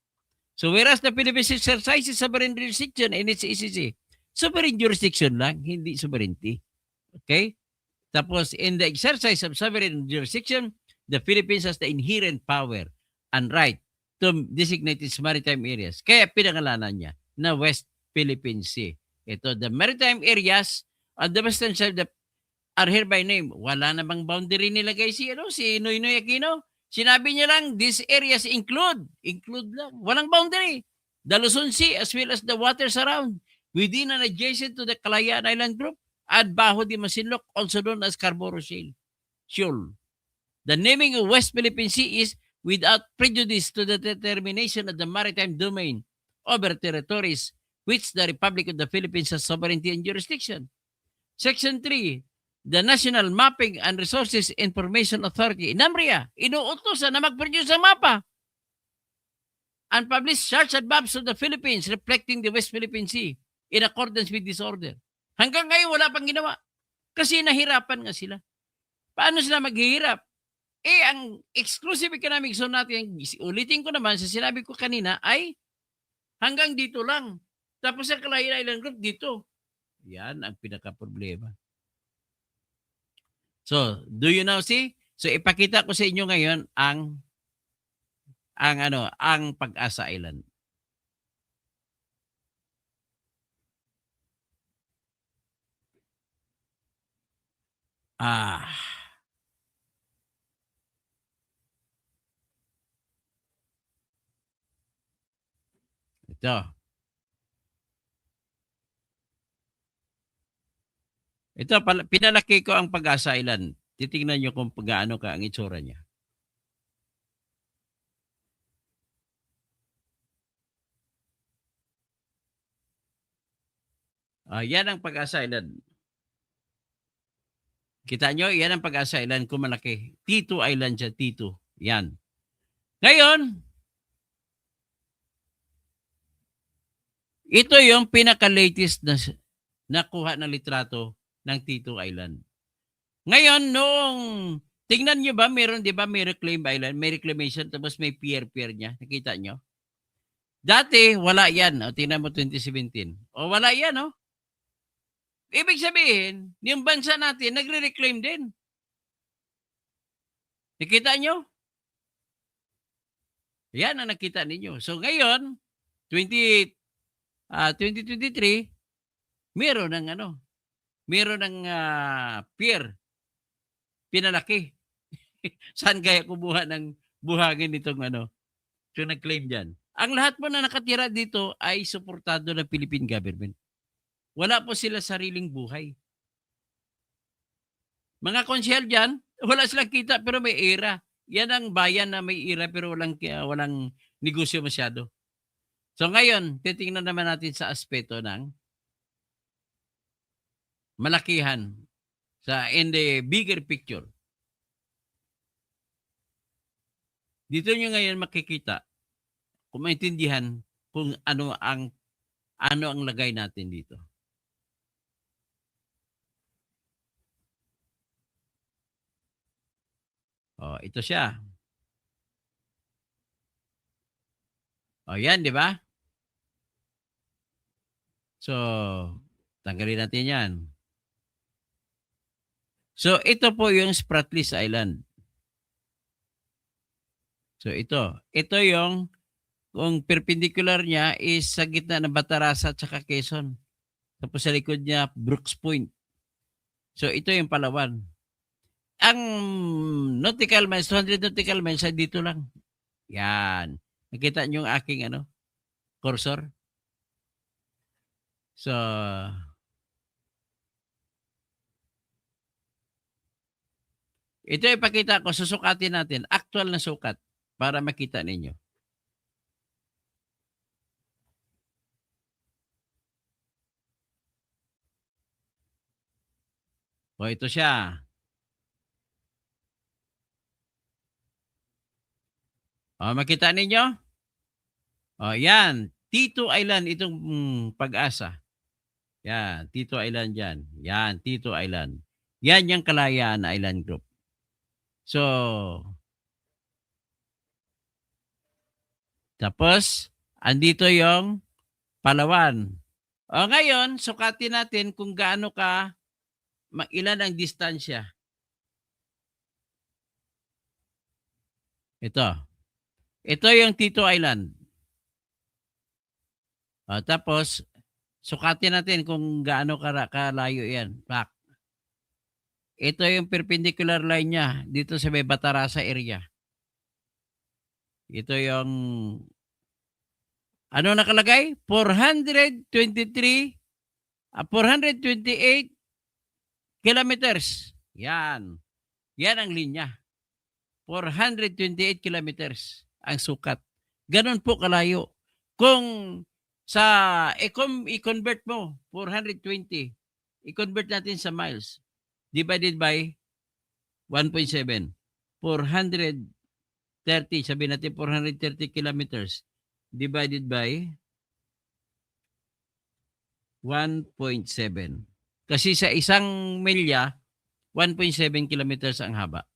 So whereas the Philippines exercises sovereign jurisdiction in its ECC, sovereign jurisdiction lang, hindi sovereignty. Okay? Tapos, in the exercise of sovereign jurisdiction, the Philippines has the inherent power and right to designate its maritime areas. Kaya pinangalanan niya na West Philippine Sea. Ito, the maritime areas on the western side are hereby named. Wala namang boundary nilagay si Noynoy Aquino. Sinabi niya lang, these areas include lang. Walang boundary. The Luzon Sea as well as the waters around within and adjacent to the Kalayaan Island Group at Bajo de Masinloc, also known as Scarborough Shoal. The naming of West Philippine Sea is without prejudice to the determination of the maritime domain over territories which the Republic of the Philippines has sovereignty and jurisdiction. Section 3, the National Mapping and Resources Information Authority, NAMRIA, inuutosan na mag-produce ng mapa and publish charts and maps of the Philippines reflecting the West Philippine Sea in accordance with this order. Hanggang ngayon, wala pang ginawa. Kasi nahirapan nga sila. Paano sila maghihirap? Ang exclusive economic zone natin, ulitin ko naman, sa sinabi ko kanina, ay hanggang dito lang. Tapos sa Kalayaan Island Group, dito. Yan ang pinaka-problema. So, do you now see? So, ipakita ko sa inyo ngayon ang Pag-asa Island. Ito. Ito, pinalaki ko ang Pag-asa Island. Titingnan nyo kung gaano ka ang itsura niya. Yan ang Pag-asa Island. Kita nyo, yan ang Pag-asa Island kung malaki. T2 Island siya, T2. Yan. Ngayon, ito yung pinaka-latest na nakuha na litrato ng T2 Island. Ngayon, noong, tingnan nyo ba, meron, di ba, may reclaim island, may reclamation, tapos may pier-pier niya. Nakita nyo? Dati, wala yan. O, tingnan mo 2017. O, wala yan, o. Ibig sabihin, yung bansa natin, nagre-reclaim din. Nakita nyo? Yan ang nakita ninyo. So, ngayon, 2023, meron ng pier. Pinalaki. Saan kaya kumuha ng buhangin itong yung nag-claim dyan? Ang lahat po na nakatira dito ay suportado ng Philippine government. Wala po sila sariling buhay. Mga konsyel dyan, wala silang kita pero may era. Yan ang bayan na may era pero walang negosyo masyado. So ngayon, titingnan naman natin sa aspeto ng malakihan in the bigger picture. Dito nyo ngayon makikita kung maintindihan kung ano ang lagay natin dito. Ito siya. Yan, di ba? So, tanggalin natin yan. So, ito po yung Spratlys Island. So, ito. Ito yung, kung perpendicular niya is sa gitna ng Batarasa at saka Quezon. Tapos sa likod niya, Brooks Point. So, ito yung Palawan. Ang nautical miles, 200 nautical miles, ay dito lang. Yan. Nakita niyo yung aking cursor? So, ito ipakita ko, susukatin natin. Actual na sukat para makita ninyo. Ito siya. Makita ninyo? Yan. Tito Island itong Pag-asa. Yan. Tito Island yan. Yan. Tito Island. Yan yung Kalayaan Island Group. So, tapos, andito yung Palawan. Ngayon, sukatin natin kung gaano ilan ang distansya. Ito. Ito yung Tito Island. Tapos, sukatin natin kung gaano kalayo yan. Back. Ito yung perpendicular line niya dito sa may Batarasa area. Ito yung ano nakalagay? 428 kilometers. Yan. Yan ang linya. 428 kilometers ang sukat. Ganon po kalayo. Kung i-convert mo, 420, i-convert natin sa miles, divided by 1.7. 430, sabihin natin 430 kilometers, divided by 1.7. Kasi sa isang milya, 1.7 kilometers ang haba.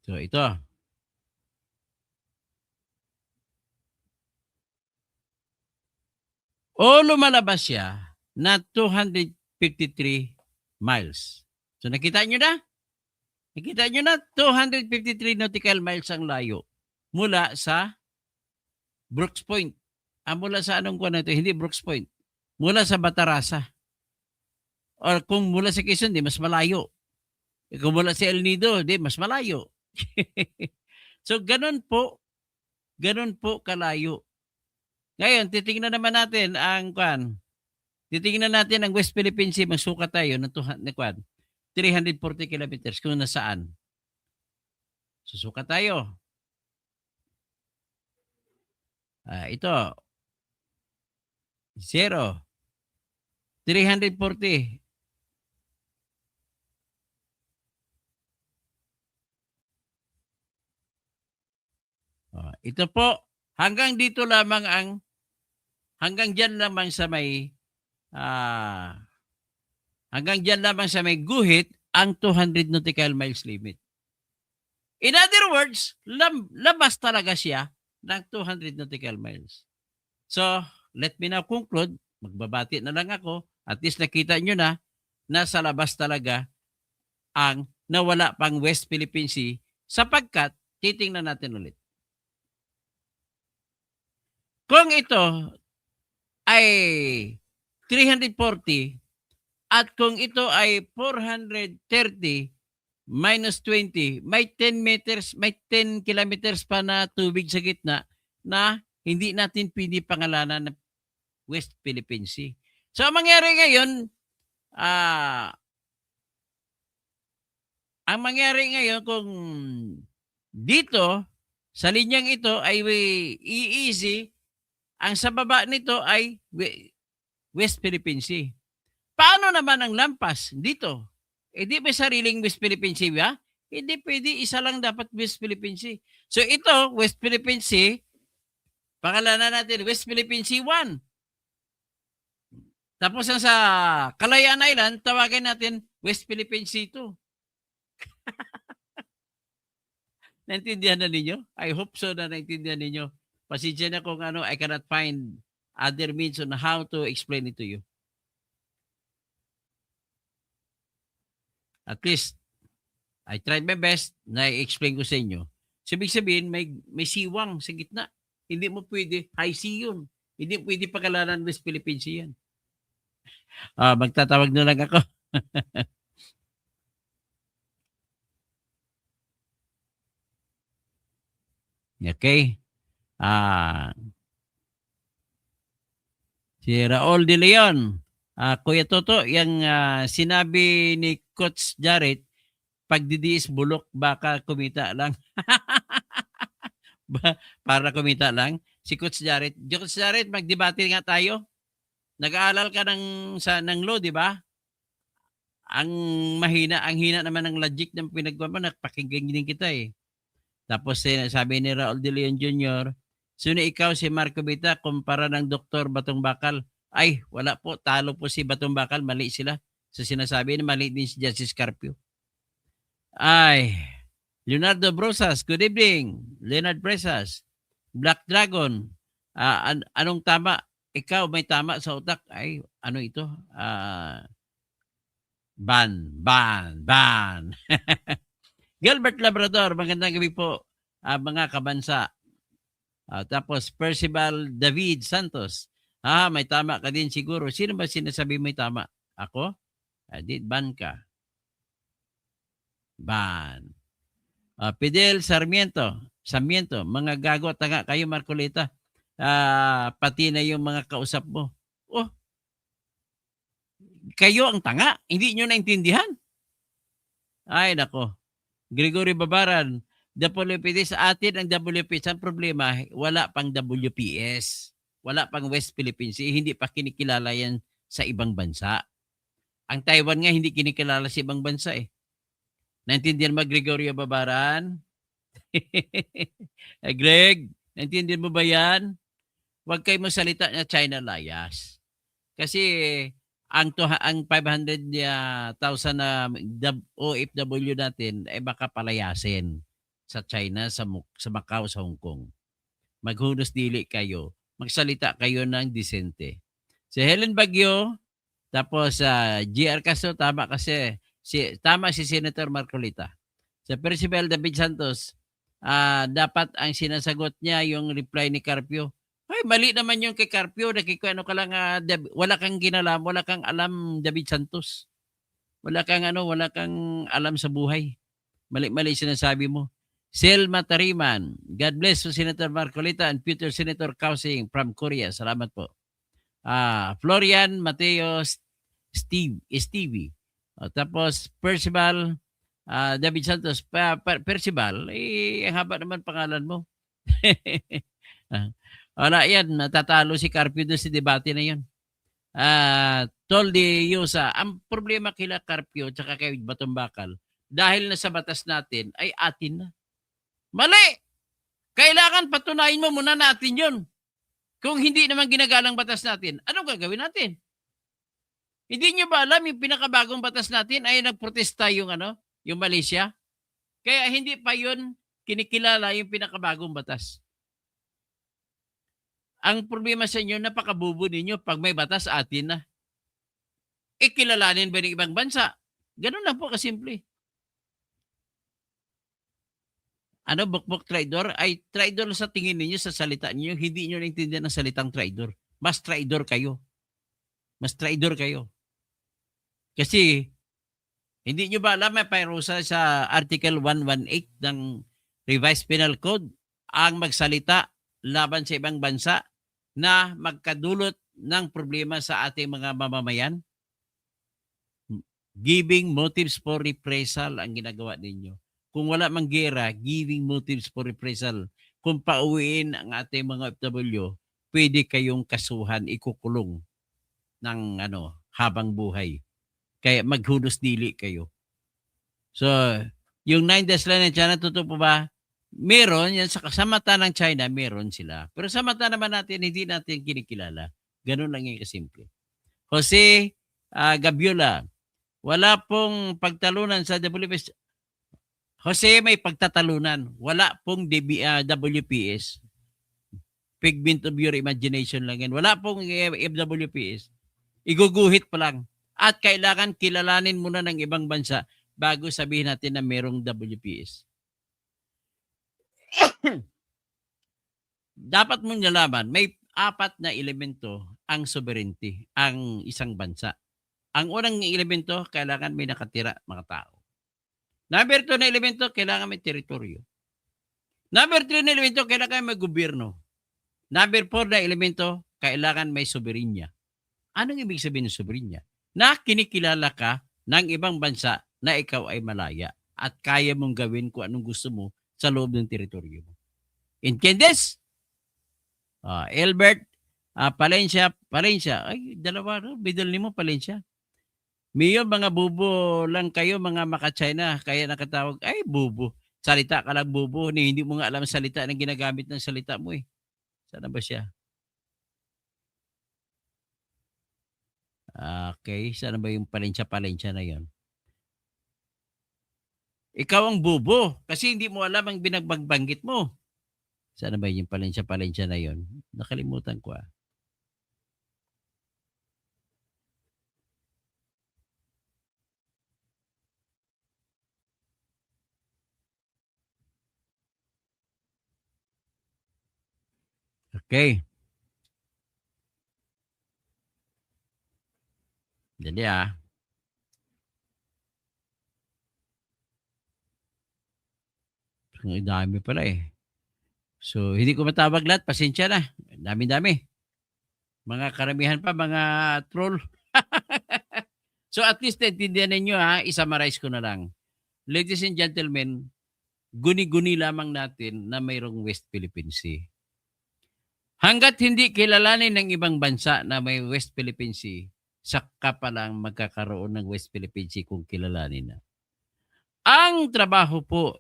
So, ito. Lumalabas siya na 253 miles. So, nakita nyo na? Nakita nyo na? 253 nautical miles ang layo mula sa Brooks Point. Mula sa anong kuwan na ito? Hindi Brooks Point. Mula sa Batarasa. Or kung mula sa Quezon, di mas malayo. Kung mula sa El Nido, di mas malayo. So, ganun po kalayo. Ngayon, titingnan naman natin ang kuwan. Titingnan natin ang West Philippine Sea. Magsukat tayo ng 340 kilometers kung nasaan. Susukat tayo. Ito. 0. 340. Ito po, hanggang dito lamang hanggang dyan lamang sa may guhit ang 200 nautical miles limit. In other words, labas talaga siya ng 200 nautical miles. So, let me now conclude. Magbabati na lang ako. At least nakita nyo na nasa labas talaga ang nawala pang West Philippine Sea sapagkat titingnan natin ulit. Kung ito ay 340 at kung ito ay 430 minus 20, may 10 meters, may 10 kilometers pa na tubig sa gitna na hindi natin pinipangalanan ng West Philippine Sea. So, ang mangyari ngayon kung dito, sa linyang ito ay easy, ang sa baba nito ay West Philippine Sea. Paano naman ang lampas dito? Di ba sariling West Philippine Sea ba? Hindi pwede, isa lang dapat West Philippine Sea. So ito, West Philippine Sea, pangalanan natin West Philippine Sea 1. Tapos ang sa Kalayaan Island, tawagin natin West Philippine Sea 2. Naintindihan na ninyo? I hope so na naintindihan ninyo. Pasensya na kung I cannot find other means on how to explain it to you. At least, I tried my best na i-explain ko sa inyo. Ibig sabihin, may siwang sa gitna. Hindi mo pwede, high sea yun. Hindi pwede pagkalanan West Philippine Sea yan. Magtatawag na lang ako. Okay. Si Raul De Leon. Kuya Toto, yung sinabi ni Coach Jared, pagdidiis bulok, baka kumita lang. Para kumita lang. Si Coach Jared. Coach Jared, magdebate nga tayo. Nag-aaral ka ng law, di ba? ang hina naman ng logic ng pinagawa mo, napakinggan din kita eh. Tapos sabi ni Raul De Leon Jr., sino ikaw si Marco Vita kumpara ng Dr. Batong Bakal? Ay, wala po, talo po si Batong Bakal, mali sila. So sinasabi na mali din si Justice Carpio. Ay, Leonardo Brosas, good evening. Leonard Presas, Black Dragon, anong tama? Ikaw may tama sa utak? Ay, ano ito? Ban. Gilbert Labrador, magandang gabi po, mga kabansa. Tapos Percival David Santos, may tama ka din siguro. Sino ba sinasabi may tama? Ako? Ban ka. Ban. Fidel Sarmiento, mga gago at tanga kayo, Marcolita. Pati na yung mga kausap mo. Oh, kayo ang tanga. Hindi nyo naintindihan. Ay, nako. Gregory Babaran, WPS sa atin ang WPS. Ang problema, wala pang WPS. Wala pang West Philippines. Hindi pa kinikilala yan sa ibang bansa. Ang Taiwan nga hindi kinikilala sa ibang bansa eh. Naintindihan mo, Gregorio Babaran? Greg, naintindihan mo ba yan? Huwag kayo masalita na China layas. Kasi ang 500,000 na OFW natin ay baka palayasin sa China, sa Macau, sa Hong Kong. Maghunos dili kayo. Magsalita kayo ng disente. Si Helen Bagyo, tapos GR Castro, tama kasi. Tama si Senator Marcolita. Sa Percival David Santos, dapat ang sinasagot niya yung reply ni Carpio. Ay, mali naman yung kay Carpio. Nakikuano ka lang, wala kang ginalam, wala kang alam, David Santos. Wala kang alam sa buhay. Mali sinasabi mo. Selma Tariman, God bless to Senator Marcolita and future Senator Kausing from Korea. Salamat po. Florian Mateo Stevie. Tapos Percival David Santos. Percival, ang haba naman pangalan mo. Wala yan, natatalo si Carpio doon sa debate na yun. Toldi Yusa, ang problema kila Carpio at kay Batong Bakal, dahil na sa batas natin ay atin na. Mali! Kailangan patunayin mo muna natin yun. Kung hindi naman ginagalang batas natin, anong gagawin natin? Hindi nyo ba alam yung pinakabagong batas natin ay nagprotesta yung Malaysia? Kaya hindi pa yun kinikilala yung pinakabagong batas. Ang problema sa inyo, napakabubo ninyo pag may batas atin na. Kilalanin ba ng ibang bansa? Ganun lang po kasimple. Bukbok traidor? Ay, traidor sa tingin ninyo sa salita niyo. Hindi nyo naintindihan ang salitang traidor. Mas traidor kayo. Kasi, hindi nyo ba alam, may parusa sa Article 118 ng Revised Penal Code ang magsalita laban sa ibang bansa na magkadulot ng problema sa ating mga mamamayan? Giving motives for reprisal ang ginagawa ninyo. Kung wala mang gera, giving motives for reprisal. Kung pauwiin ang ating mga OFW, pwede kayong kasuhan, ikukulong ng habang buhay. Kaya maghunos dili kayo. So, yung 9 days lang ng China, totoo po ba? Meron, yan sa mata ng China, meron sila. Pero sa mata naman natin, hindi natin kinikilala. Ganun lang yung kasimple. Jose Gabiola, wala pong pagtalunan sa WPS. Jose, may pagtatalunan. Wala pong WPS. Figment of your imagination lang yan. Wala pong FWPS. Iguguhit pa lang. At kailangan kilalanin muna ng ibang bansa bago sabihin natin na merong WPS. Dapat mong nalaman, may 4 na elemento ang sovereignty, ang isang bansa. Ang unang elemento, kailangan may nakatira mga tao. Number 2 na elemento, kailangan may teritoryo. Number 3 na elemento, kailangan may gobyerno. Number 4 na elemento, kailangan may soberenya. Anong ibig sabihin ng soberenya? Na kinikilala ka ng ibang bansa na ikaw ay malaya at kaya mong gawin kung anong gusto mo sa loob ng teritoryo mo. Inkendes? Albert Palencia. Ay, dalawa. Bidal ni mo, Palencia. Miyo, mga bubo lang kayo, mga maka-China. Kaya nakatawag, ay bubo. Salita ka lang bubo. Hindi mo nga alam salita na ginagamit ng salita mo eh. Sana ba siya? Okay, sana ba yung palensya-palensya na yon? Ikaw ang bubo kasi hindi mo alam ang binagbanggit mo. Sana ba yung palensya-palensya na yon? Nakalimutan ko ah. Okay. Dali ah. Ang dami pala eh. So, hindi ko matawag lahat. Pasensya na. Dami-dami. Mga karamihan pa, mga troll. So, at least naintindihan ninyo ha. I-summarize ko na lang. Ladies and gentlemen, guni-guni lamang natin na mayroong West Philippine Sea. Hanggat hindi kilalanin ng ibang bansa na may West Philippine Sea, saka pa lang magkakaroon ng West Philippine Sea kung kilalanin na. Ang trabaho po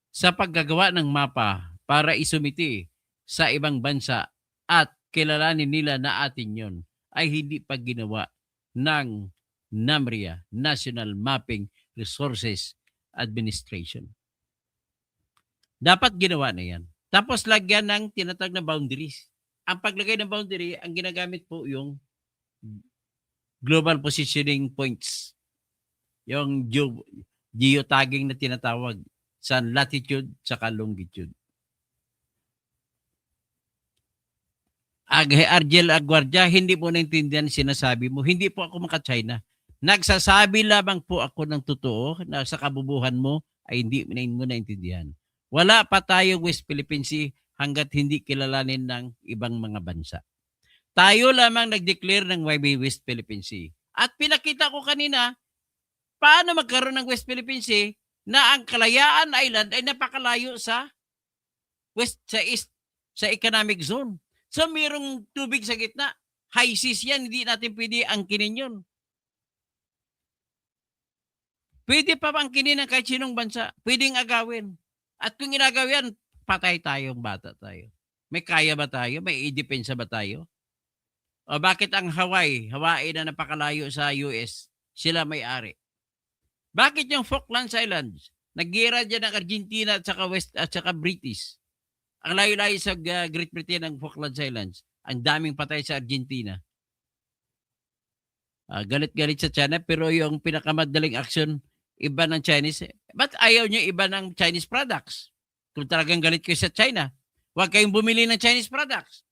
sa paggagawa ng mapa para isumiti sa ibang bansa at kilalanin nila na atin yon ay hindi pa ginawa ng NAMRIA, National Mapping Resources Administration. Dapat ginawa na yan. Tapos lagyan ng tinatawag na boundaries. Ang paglagay ng boundary, ang ginagamit po yung global positioning points. Yung geotagging na tinatawag sa latitude saka longitude. Argel Aguardia, hindi po naintindihan sinasabi mo. Hindi po ako maka-China. Nagsasabi lamang po ako ng totoo na sa kabubuhan mo ay hindi mo naintindihan. Wala pa tayong West Philippine Sea hanggat hindi kilalanin ng ibang mga bansa. Tayo lamang nag-declare ng West Philippine Sea. At pinakita ko kanina, paano magkaroon ng West Philippine Sea na ang Kalayaan Island ay napakalayo sa east, sa economic zone. So, mayroong tubig sa gitna. High seas yan, hindi natin pwede angkinin yun. Pwede pa angkinin ng kahit sinong bansa. Pwedeng agawin. At kung inagaw yan, patay tayong bata tayo. May kaya ba tayo? May i-depensa ba tayo? O bakit ang Hawaii na napakalayo sa US, sila may-ari? Bakit yung Falklands Islands? Nag-gira dyan ng Argentina at saka British. Ang layo-layo sa Great Britain ng Falklands Islands. Ang daming patay sa Argentina. Galit-galit sa China pero yung pinakamadaling action, iba ng Chinese. Ba't ayaw nyo iba ng Chinese products? Kung talagang galit kayo sa China, huwag kayong bumili ng Chinese products.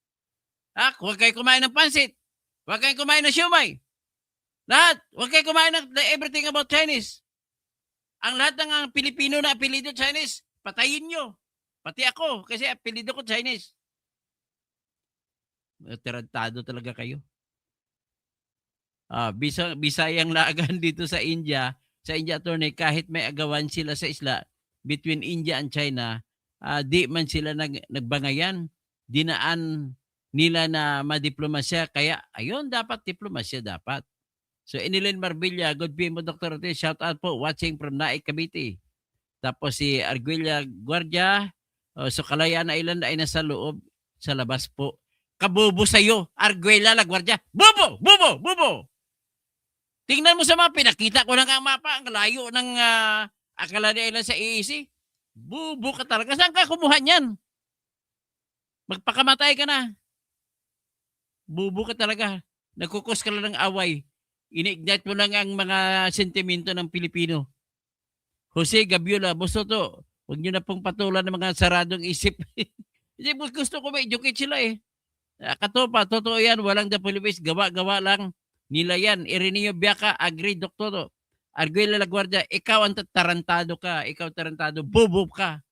Huwag kayong kumain ng pansit. Huwag kayong kumain ng siomay. Lahat. Huwag kayong kumain ng everything about Chinese. Ang lahat ng Pilipino na apelido Chinese, patayin nyo. Pati ako, kasi apelido ko Chinese. Tarantado talaga kayo. Bisayang laagan dito sa India attorney, kahit may agawan sila sa isla between India and China, di man sila nagbangayan. Dinaan nila na madiplomasya. Kaya, ayun, dapat diplomasya dapat. So, Enilen Marbilla, good PM mo, Dr. Ortiz. Shout out po, watching from Naik, Cavite. Tapos si Arguella Guardia, so Kalayaan Island ay nasa loob, sa labas po. Kabubo sa'yo, Arguella Guardia. Bubo! Bubo! Bubo! Tingnan mo sa mapa, pinakita ko na nga ang mapa, ang layo ng Kalayaan Island sa EEC. Bubo ka talaga. Saan ka kumuha niyan? Magpakamatay ka na. Bubo ka talaga. Nagkukos ka lang ng away. Ini-ignite mo lang ang mga sentimento ng Pilipino. Jose Gabiola, Bosoto, huwag nyo na pong patulan ng mga saradong isip. Hindi, gusto ko ma-educate sila eh. Katopa, totoo yan, walang the Philippines, gawa-gawa lang nila yan. Ireneo Biaka, agree, Doktor. Arguella Laguardia, ikaw ang tarantado ka, ikaw tarantado, bobo ka.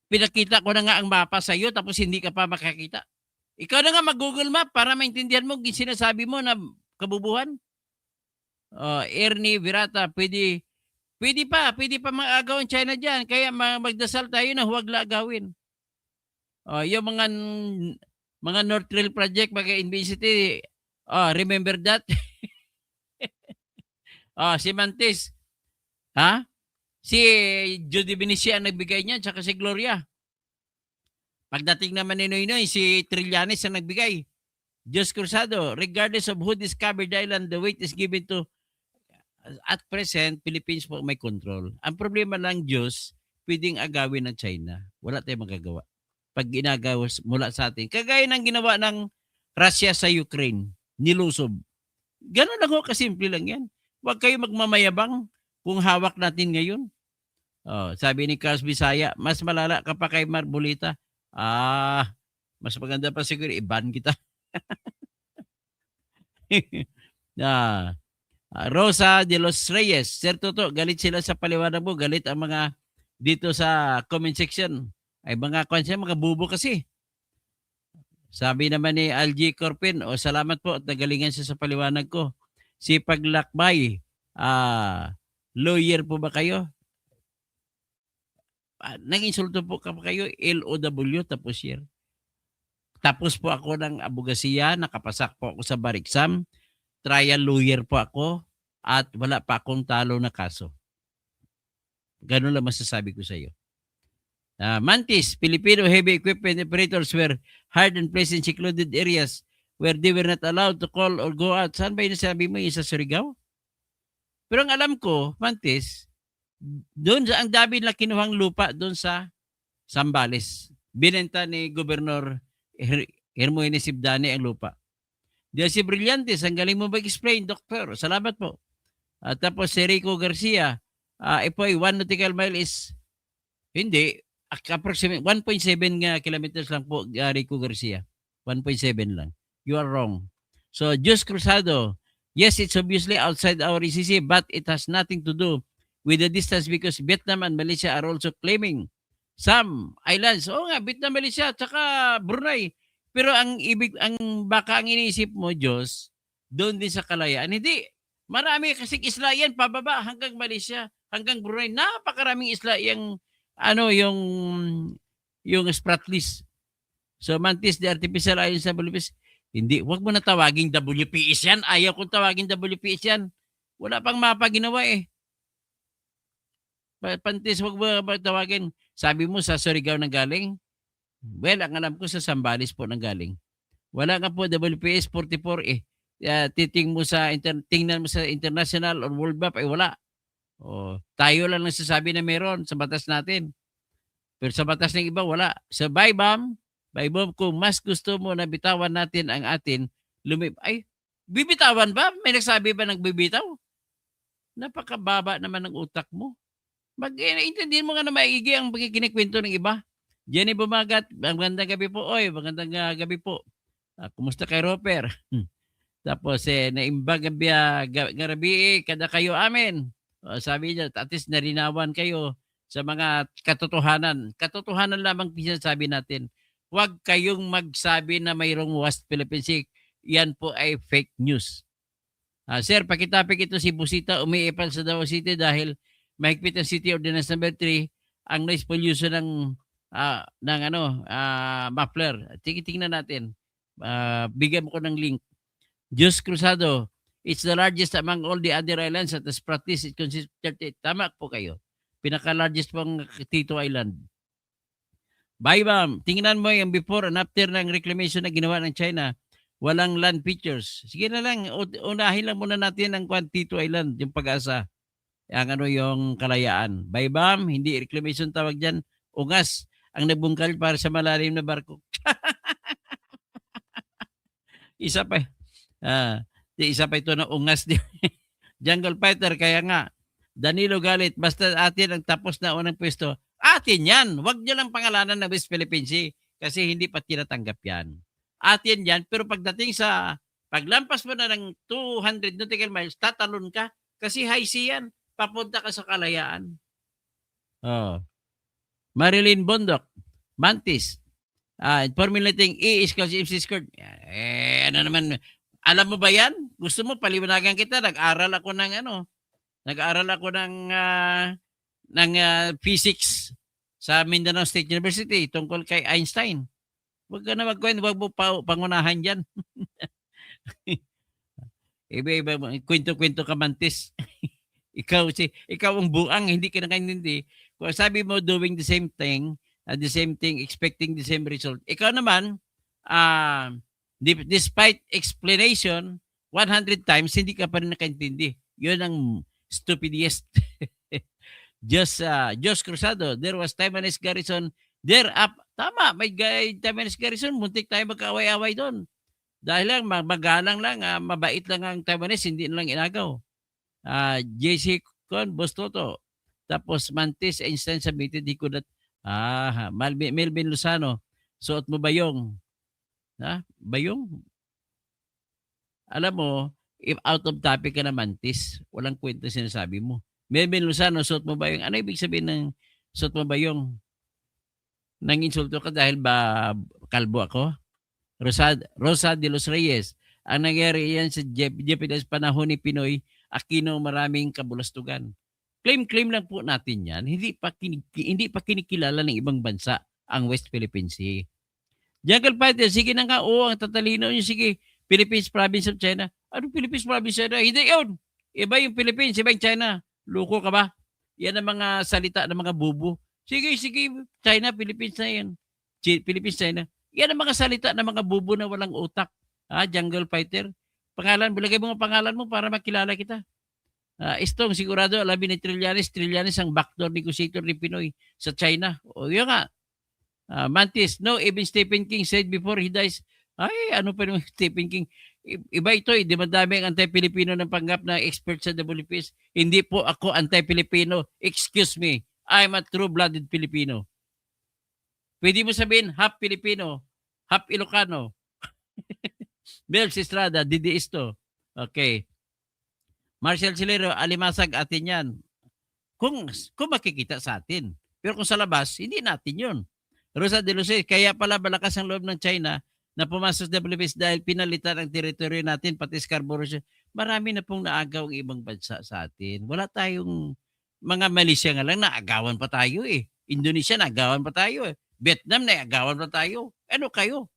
Pinakita ko na nga ang mapa sa iyo tapos hindi ka pa makakita. Ikaw na nga mag-Google Map para maintindihan mo yung sinasabi mo na kabubuhan. Ernie Virata, pwede pa mag-agaw ang China dyan. Kaya magdasal tayo na huwag lagawin. Yung mga North Rail Project, mga Invincity, remember that? Si Mantis. Ha? Si Judy Benicia ang nagbigay niya, tsaka si Gloria. Pagdating naman ni Noynoy, si Trillanes ang nagbigay. Diyos Cruzado, regardless of who discovered the island, the weight is given to, at present, Philippines po may control. Ang problema lang, Diyos, pwedeng agawin ng China. Wala tayong magagawa. Pag ginagawa mula sa atin. Kagaya ng ginawa ng Russia sa Ukraine, nilusob. Ganun lang ho, kasimple lang yan. Huwag kayo magmamayabang kung hawak natin ngayon. Sabi ni Carlos Bisaya, mas malala ka pa kay Marbolita. Mas maganda pa siguro, i-ban kita. Rosa de los Reyes, Sir Toto, galit sila sa paliwanag mo. Galit ang mga dito sa comment section. Ay mga konsya, mga bubo kasi. Sabi naman ni Algie Corpin, salamat po at nagalingan siya sa paliwanag ko. Si Paglakbay, lawyer po ba kayo? Nag-insulto po ka pa kayo, LOW, tapos year. Tapos po ako ng abogasiya, nakapasak po ako sa bar exam, trial lawyer po ako, at wala pa akong talo na kaso. Ganun lang masasabi ko sa iyo. Mantis, Filipino heavy equipment operators were hired and placed in secluded areas where they were not allowed to call or go out. Saan ba yung sabi mo? Sa Surigao? Pero ang alam ko, Mantis, doon ang dami na kinuhang lupa doon sa Zambales. Binenta ni Gobernador Hermoine Sibdani ang lupa. Diyan si Brillantes, ang galing mo mag-explain, Doktor. Salamat po. Tapos si Rico Garcia, po ay 1 nautical mile is, hindi, approximately 1.7 kilometers lang po, Rico Garcia. 1.7 lang. You are wrong. So, Diyos Cruzado, yes, it's obviously outside our ECC, but it has nothing to do with the distance because Vietnam and Malaysia are also claiming some islands. Oo nga, Vietnam, Malaysia, tsaka Brunei. Pero ang baka ang iniisip mo, Diyos, doon din sa Kalayaan. Hindi. Marami kasing isla yan, pababa hanggang Malaysia, hanggang Brunei. Napakaraming isla yung Spratlys. So, Mantis, the artificial islands sa Philippines, hindi, wag mo na tawaging WPS yan. Ayaw kong tawaging WPS yan. Wala pang mapa ginawa eh. Pantis, wag mo tawagin. Sabi mo sa Surigao nang galing? Well, ang alam ko sa Zambales po nang galing. Wala nga po WPS 44 eh. Tingnan mo sa international or world map ay wala. Tayo lang nagsasabi na meron sa batas natin. Pero sa batas ng iba wala. Sa BIBAM, kung mas gusto mo na bitawan natin ang atin, bibitawan ba? May nagsabi ba ng bibitaw? Napakababa naman ng utak mo. Intindihin mo nga na maigi ang kinikwento ng iba. Jenny Bumagat, magandang gabi po. Magandang gabi po. Kumusta kay Roper? Tapos, naimbag gabi, kada kayo amin. Sabi niya, at least narinawan kayo sa mga katotohanan. Katotohanan lamang sinasabi natin. Huwag kayong magsabi na mayroong West Philippine Sea. Yan po ay fake news. Sir, pakitapik ito si Busita, umiipal sa Davao City dahil mahigpit ang City Ordinance Number 3, ang noise pollution ng muffler. Tingnan natin. Bigyan mo ko ng link. Diyos Cruzado, it's the largest among all the other islands at the Spratlys, it consists of 38. Tama po kayo. Pinaka-largest pang Tito Island. BIBAM, tingnan mo yung before and after ng reclamation na ginawa ng China. Walang land features. Sige na lang, unahin lang muna natin ang Tito Island, yung Pag-asa. Yung Kalayaan. BIBAM, hindi reclamation tawag dyan. Ungas, ang nabungkal para sa malalim na barko. Isa pa ito na ungas. Jungle Fighter, kaya nga, Danilo Galit, basta atin ang tapos na unang pwesto, atin yan. Huwag nyo lang pangalanan na West Philippine Sea kasi hindi pa tinatanggap yan. Atin yan, pero pagdating sa paglampas mo na ng 200 nautical miles, tatalon ka kasi high sea yan. Papunta ka sa Kalayaan. Marilyn Bondok, Mantis, formulating E is called MC squared. Ano naman, alam mo ba yan? Gusto mo paliwanagan kita? Nag-aral ako ng physics sa Mindanao State University tungkol kay Einstein. Huwag ka na wag mo pangunahan dyan. Iba-iba, kwento-kwento ka mantis. ikaw ang buang, hindi ka nakaintindi. Kung sabi mo doing the same thing, expecting the same result. Ikaw naman, despite explanation, 100 times, hindi ka pa rin nakaintindi. Yun ang stupidest. Diyos Cruzado, there was Taiwanese garrison there up. Tama, may Taiwanese garrison, muntik tayo magkaaway-away doon. Dahil lang, magalang lang, mabait lang ang Taiwanese, hindi na lang inagaw. JC Con, Bostoto. Tapos Mantis, Einstein submitted, he could not. Melvin Lozano, suot mo bayong? Bayong? Alam mo, if out of topic ka na Mantis, walang kwento sinasabi mo. Melvin Lozano, suot mo bayong? Ano ibig sabihin ng suot mo bayong? Nang insulto ka dahil ba kalbo ako? Rosa de los Reyes, ang nangyari yan sa Japanese panahon ni Pinoy Aquino, maraming kabulastugan. Claim lang po natin yan. Hindi pa kinikilala ng ibang bansa ang West Philippine Sea. Jungle Fighter, sige na nga, ang tatalino niyo, sige, Philippines Province of China. Ano Philippines Province of China? Hindi yun. Iba yung Philippines, iba yung China. Luko ka ba? Yan ang mga salita ng mga bubo. Sige, China, Philippines na yan. Philippines, China. Yan ang mga salita ng mga bubo na walang utak. Jungle Fighter. Pangalan, bilagay mo ang pangalan mo para makilala kita. Istong, sigurado, alamin ni Trillanes ang backdoor negotiator ni Pinoy sa China. O yun nga. Mantis, no, even Stephen King said before he dies, ano pa yung Stephen King? Iba ito, di madami ang anti-Pilipino ng panggap na expert sa WPS. Hindi po ako anti-Pilipino. Excuse me. I'm a true-blooded Filipino. Pwede mo sabihin, half Filipino, half Ilocano. Bel Estrada, DDS to. Okay. Marshall Silero, alimasag atin yan. Kung makikita sa atin. Pero kung sa labas, hindi natin yun. Rosa de Luces, kaya pala malakas ang loob ng China na pumasok sa WPS dahil pinalitan ang teritoryo natin, pati Scarborough. Marami na pong naagaw ang ibang bansa sa atin. Wala tayong mga Malaysia nga lang, naagawan pa tayo eh. Indonesia, naagawan pa tayo eh. Vietnam, naagawan pa tayo. Ano kayo?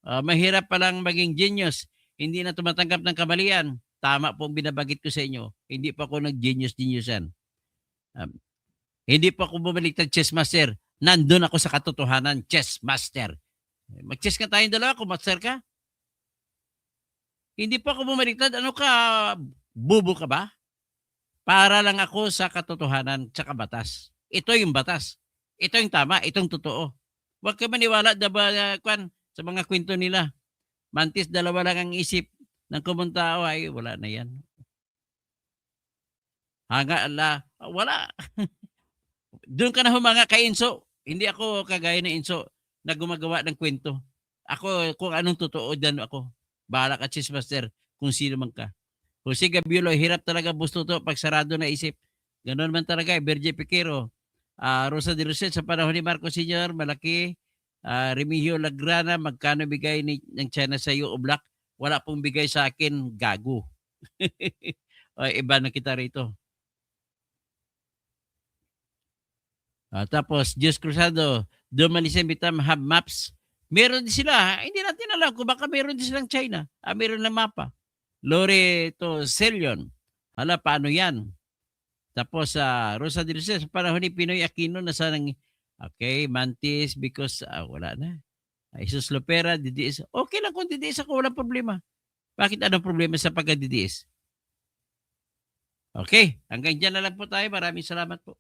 Mahirap palang maging genius. Hindi na tumatanggap ng kamalian. Tama pong binabagit ko sa inyo. Hindi pa ako nag-genius-geniusan. Hindi pa ako bumaliktad chess master. Nandun ako sa katotohanan, chess master. Mag-chess ka tayong dalawa kung master ka. Hindi pa ako bumaliktad. Ano ka? Bubo ka ba? Para lang ako sa katotohanan sa batas. Ito yung batas. Ito yung tama. Itong totoo. Huwag ka maniwala sa mga kwento nila. Mantis, dalawa lang ang isip ng kumong tao. Ay, wala na yan. Wala. Doon ka na humanga kay Inso. Hindi ako kagaya ng Inso na gumagawa ng kwento. Ako, kung anong totoo, dyan ako. Bahala ka, Chismaster, kung sino man ka. Jose Gabiolo, hirap talaga busto to pag sarado na isip. Ganoon man talaga, Berge Piquero. Rosa de Lucet, sa panahon ni Marcos Sr., malaki. Remigio Lagrana, magkano bigay ng China sa iyo, Oblak? Wala pong bigay sa akin, gago. Iba na kita rito. Tapos, Diyos Cruzado, Domalisan Bitam Hub Maps. Meron din sila. Hindi natin alam kung baka meron din silang China. Meron lang mapa. Loreto Celion. Hala, paano yan? Tapos, Rosa de Luces, panahon ni Pinoy Aquino na sanang, okay, Mantis, because, wala na. Jesus Lopera, DDS. Okay lang kung DDS ako, walang problema. Bakit anong problema sa pagka-DDS? Okay, hanggang dyan na lang po tayo. Maraming salamat po.